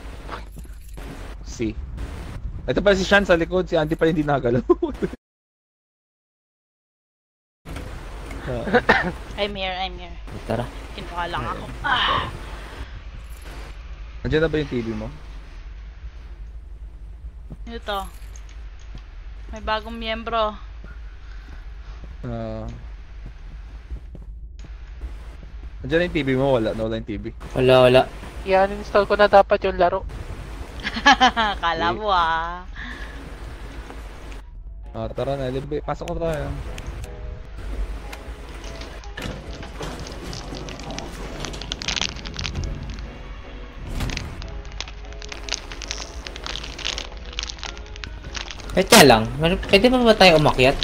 Si. Ito pa si Sean sa likod, si Andy pa hindi nagalaw. I'm here. Tara. Kinuha lang ako. Nandiyan na ba yung TV mo? Ito. May bagong miyembro. Nandiyan na yung TV mo, wala. Nawala yung TV. Wala. Yan, install ko na dapat yung laro. Kala mo Tara na, pasok ko tayo. Teka lang, pwede pa ba tayo umakyat?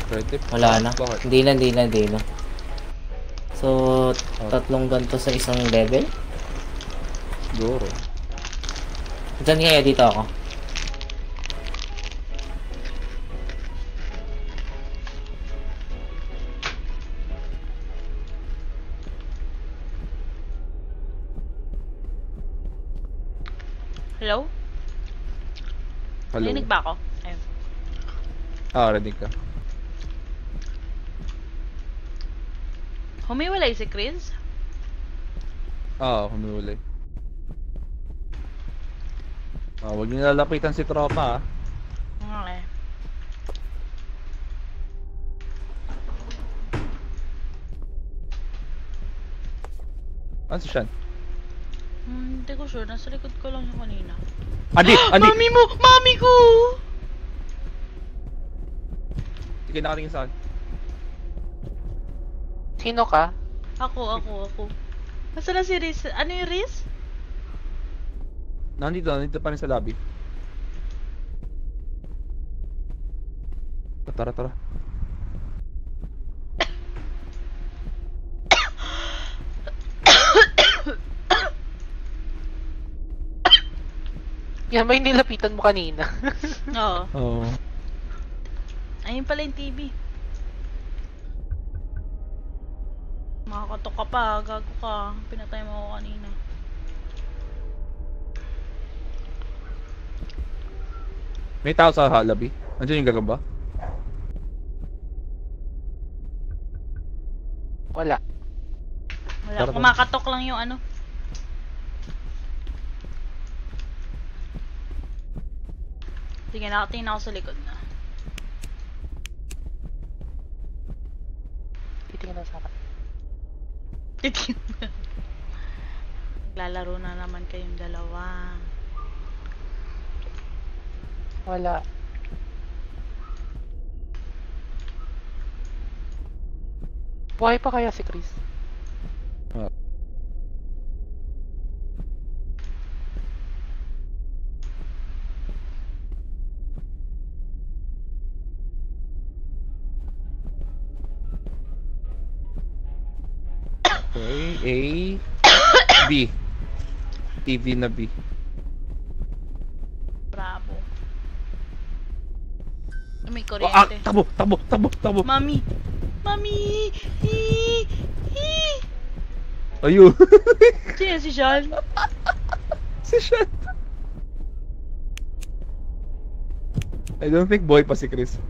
Pwede. Wala na. Bakit? Hindi na. So, tatlong ganito sa isang level? Siguro. Diyan kaya dito ako. Hello? Hello. Narinig ba ako? Ayun. Rinig ka. Humiwalay si Chris? Humiwalay. Huwag niyo lalapitan si tropa Okay. Ano si Sean? Hindi ko sure. Nasa likod ko lang yung kanina. Andy! Mami mo! Mami ko! Sige, nakatingin sa akin. Sino ka? Ako. Nasaan na si Riz? Ano yung Riz? Nandito pa rin sa lobby. Tara. Yan, may nilapitan mo kanina. Oo. Oo. Ayun pala yung TV. Makakatok ka pa. Gago ka. Pinatay mo ako kanina. May tao sa lobby. Andiyan yung gagamba? Wala. Wala. Tara. Kumakatok lang yung ano. Sige, nakatingin ako sa likod na. Titingnan sa akin. Naglalaro na naman kayong dalawa. Wala. Buhay pa kaya si Chris? Okay, B. TV na B. Bravo. May kuryente. Tabo! Mami! Mami! Ayun! Sino si Sean? Si Sean! I don't think boy pa si Chris.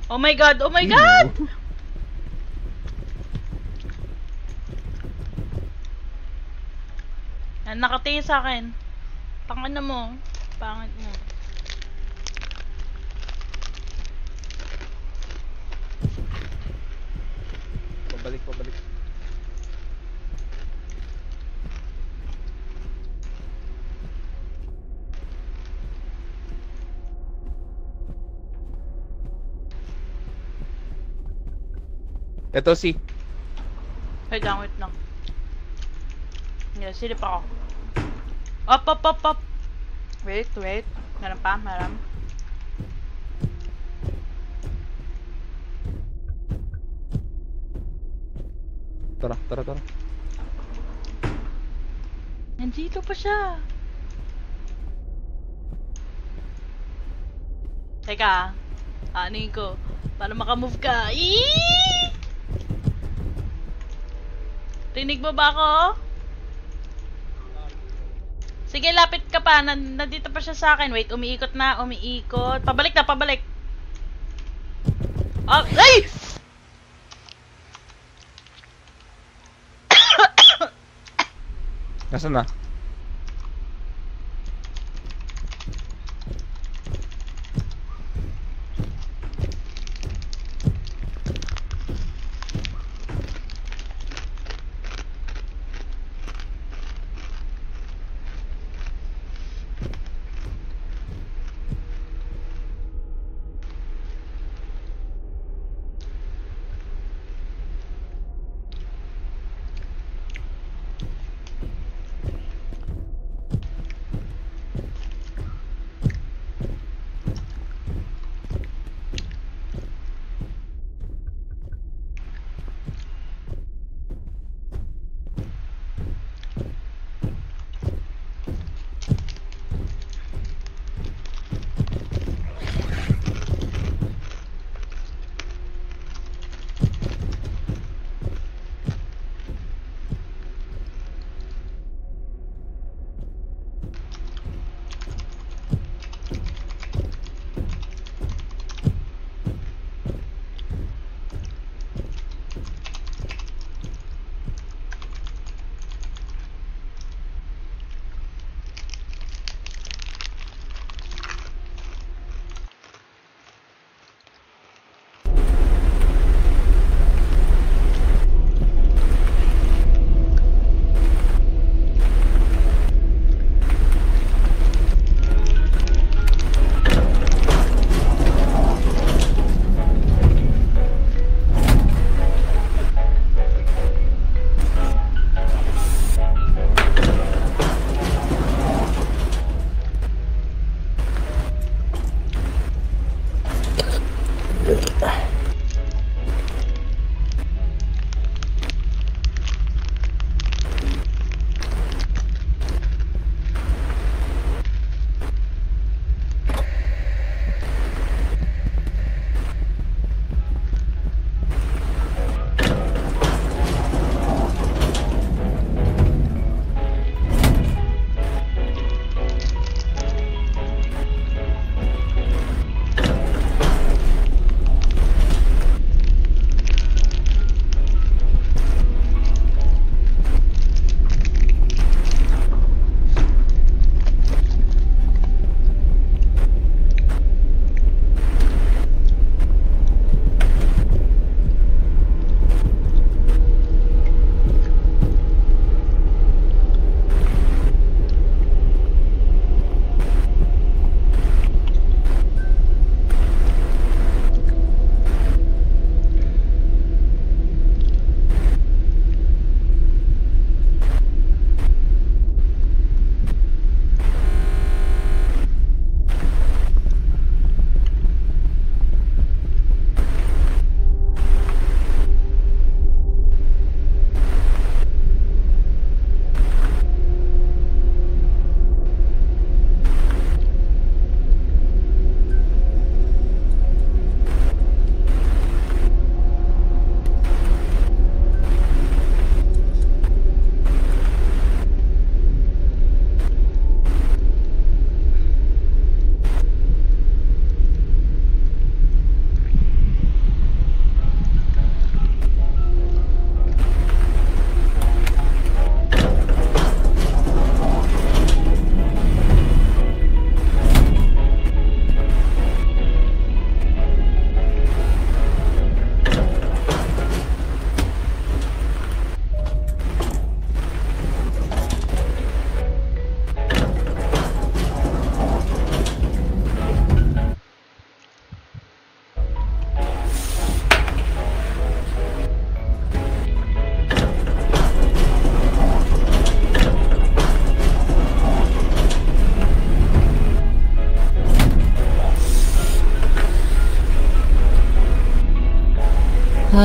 Oh my god! Oh my god! Yan, nakatingin sa akin. Pangit na mo. Pangit mo. Pabalik. Ito si. Wait lang. Yeah, silip ako. Up. Wait. Meron pa. Tara. Nandito pa siya. Teka. Anin ko. Para makamove ka. Eeeeee! Rinig mo ba ako? Sige, lapit ka pa. Nandito pa siya sa akin. Wait, umiikot. Pabalik. Oh, ay! Nasaan na?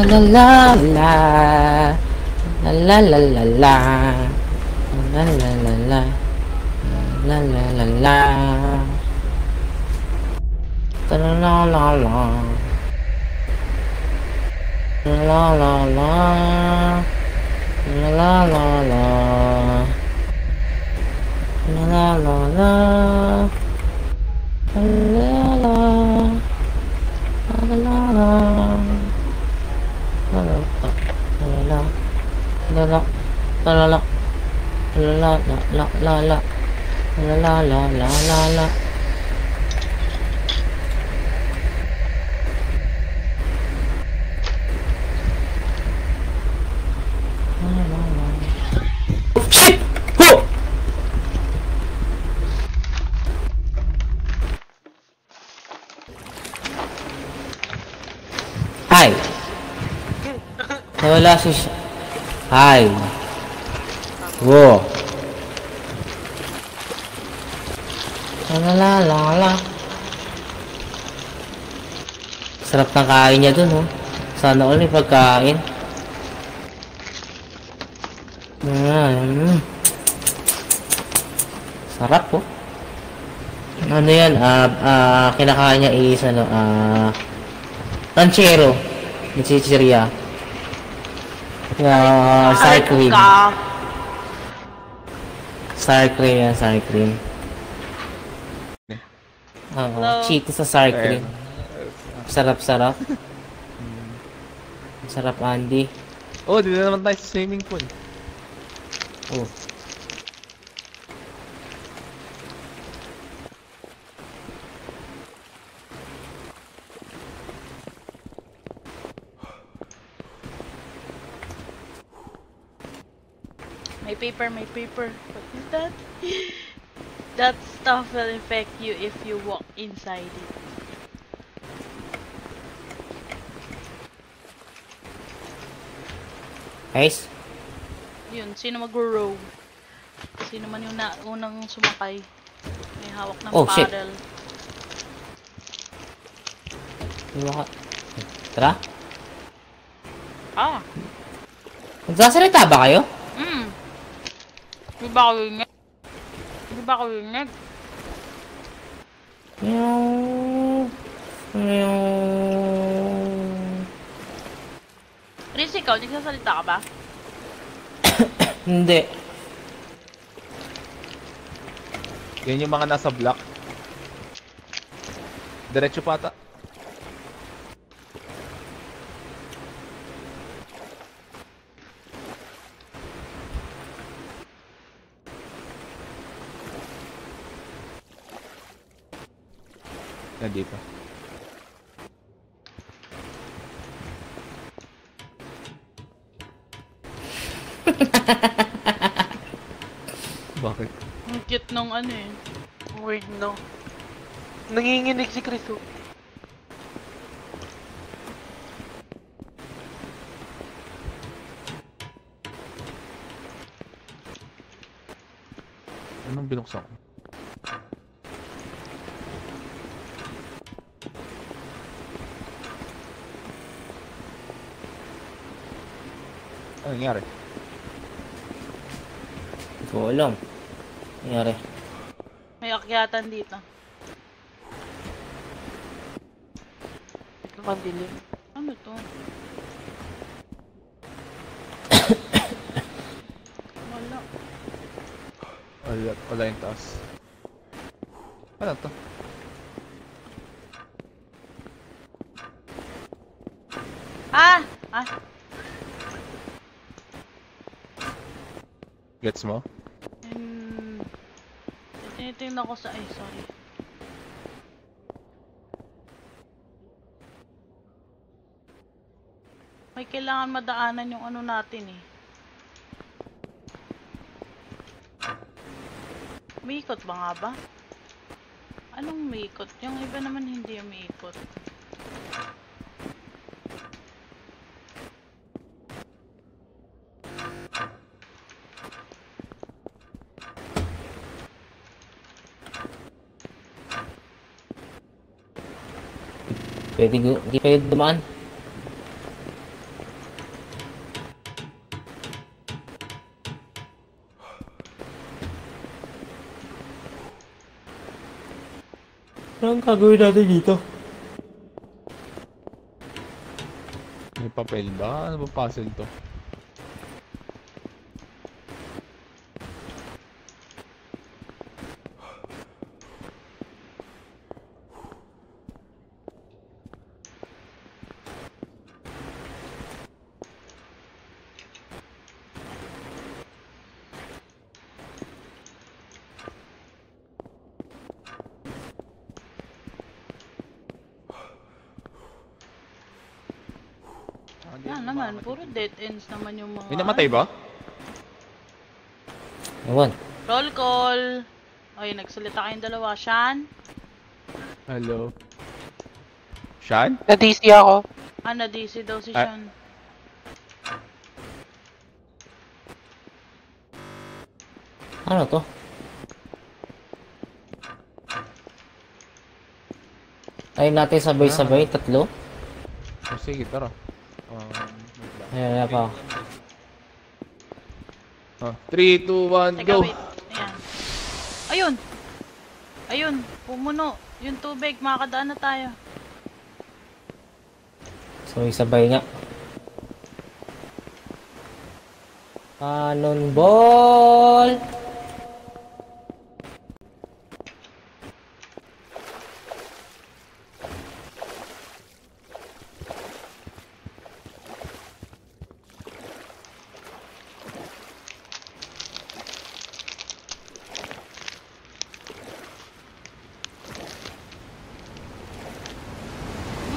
la la la. La la la la la. La la la la. La la la la. La la la la. La la la la. La la la la. La la la la. La la la. La la la. La la la. La la la la la la la la la la la la la la la. Shit! Ho! Hi. Nawala si Hi. Wow. La la la la. Sarap ng kain niya dun, oh. Sana all may pagkain. Sarap, oh. Ano yan? Kinakain niya is, ranchero. Ng chichirya. Sour cream. Sour cream yan, sour cream. Cheetos sa sour cream. Sarap-sarap. Sarap, Andy. Oh, dito naman tayo sa swimming pool. Oh. My paper. What is that? That stuff will infect you if you walk inside it. Guys? Yun, sino mag-row? Sino man yung unang sumakay? May hawak ng Oh, shit. paddle. Tara? Ah! Nagsasalita ba kayo? Di ba ako yun? Di ba ako yun? Riz, ikaw, nagsasalita ka ba? Hindi. Yan yung mga nasa block. Diretso pa ata. Yan dito. Bakit? Ang cute nung ano eh. Weird, no? Nanginginig si Chris, oh. Anong binuksan ko? Ano nangyari? Hindi ko alam. Nangyari. May akyatan dito. Naman dilim. Ano to? Wala. Wala yung taas. Ano to? Ah! Ah! Gets mo? Tinitingnan ko sa... Ay, sorry. May kailangan madaanan yung ano natin eh. Umiikot ba nga ba? Anong umiikot? Yung iba naman hindi umiikot. Hindi pwede dumaan. Anong gagawin natin dito? May papel ba? Ano ba puzzle to? Yan naman, puro dead ends naman yung mga... May namatay ba? Ewan. Roll call! Ay, nagsalita kayong dalawa. Shan? Hello? Sean? Na-DC ako. Ah, na-DC daw si Ah. Shan. Ano to? Ayun natin sabay-sabay, tatlo. Oh, sige, tara. Wait lang. Ayan, ayan pa. 3, 2, 1, Teka, go! wait. Ayan. Ayun! Ayun, pumuno. Yung tubig, makakadaan na tayo. Sabay-sabay nga. Cannonball!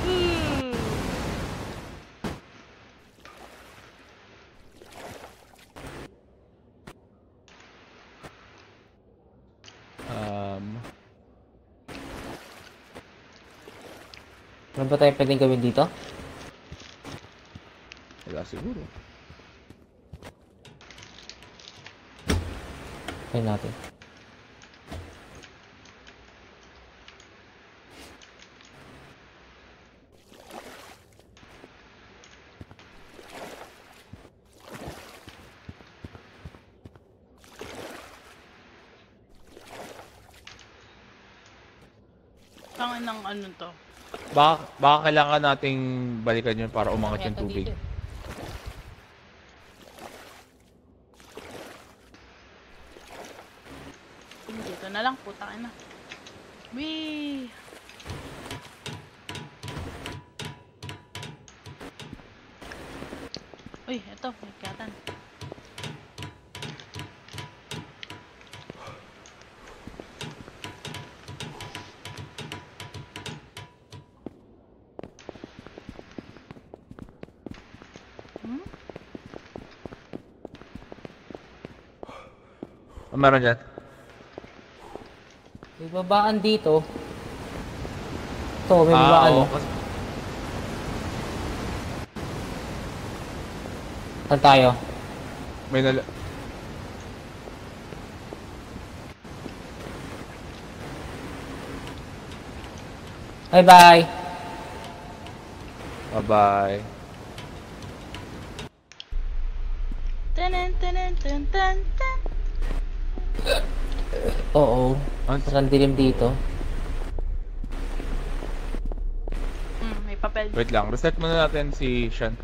Woo! Ano ba tayo pwedeng gawin dito? Wala siguro. Ayun natin. Tangin ng ano to. Baka kailangan nating balikan yun para umangat yung tubig. Dito na lang, putang ina. Wee! Uy, eto, may katan. Hmm? Ano meron dyan? May babaan dito. Ito, may babaan. oo, Oh. Saan tayo? may nala... Bye-bye! Bye-bye. Tanan, tanan, tan, tan, tan. Oo. Ano? Parang dilim dito. May papel. Wait lang, reset muna natin si Sean.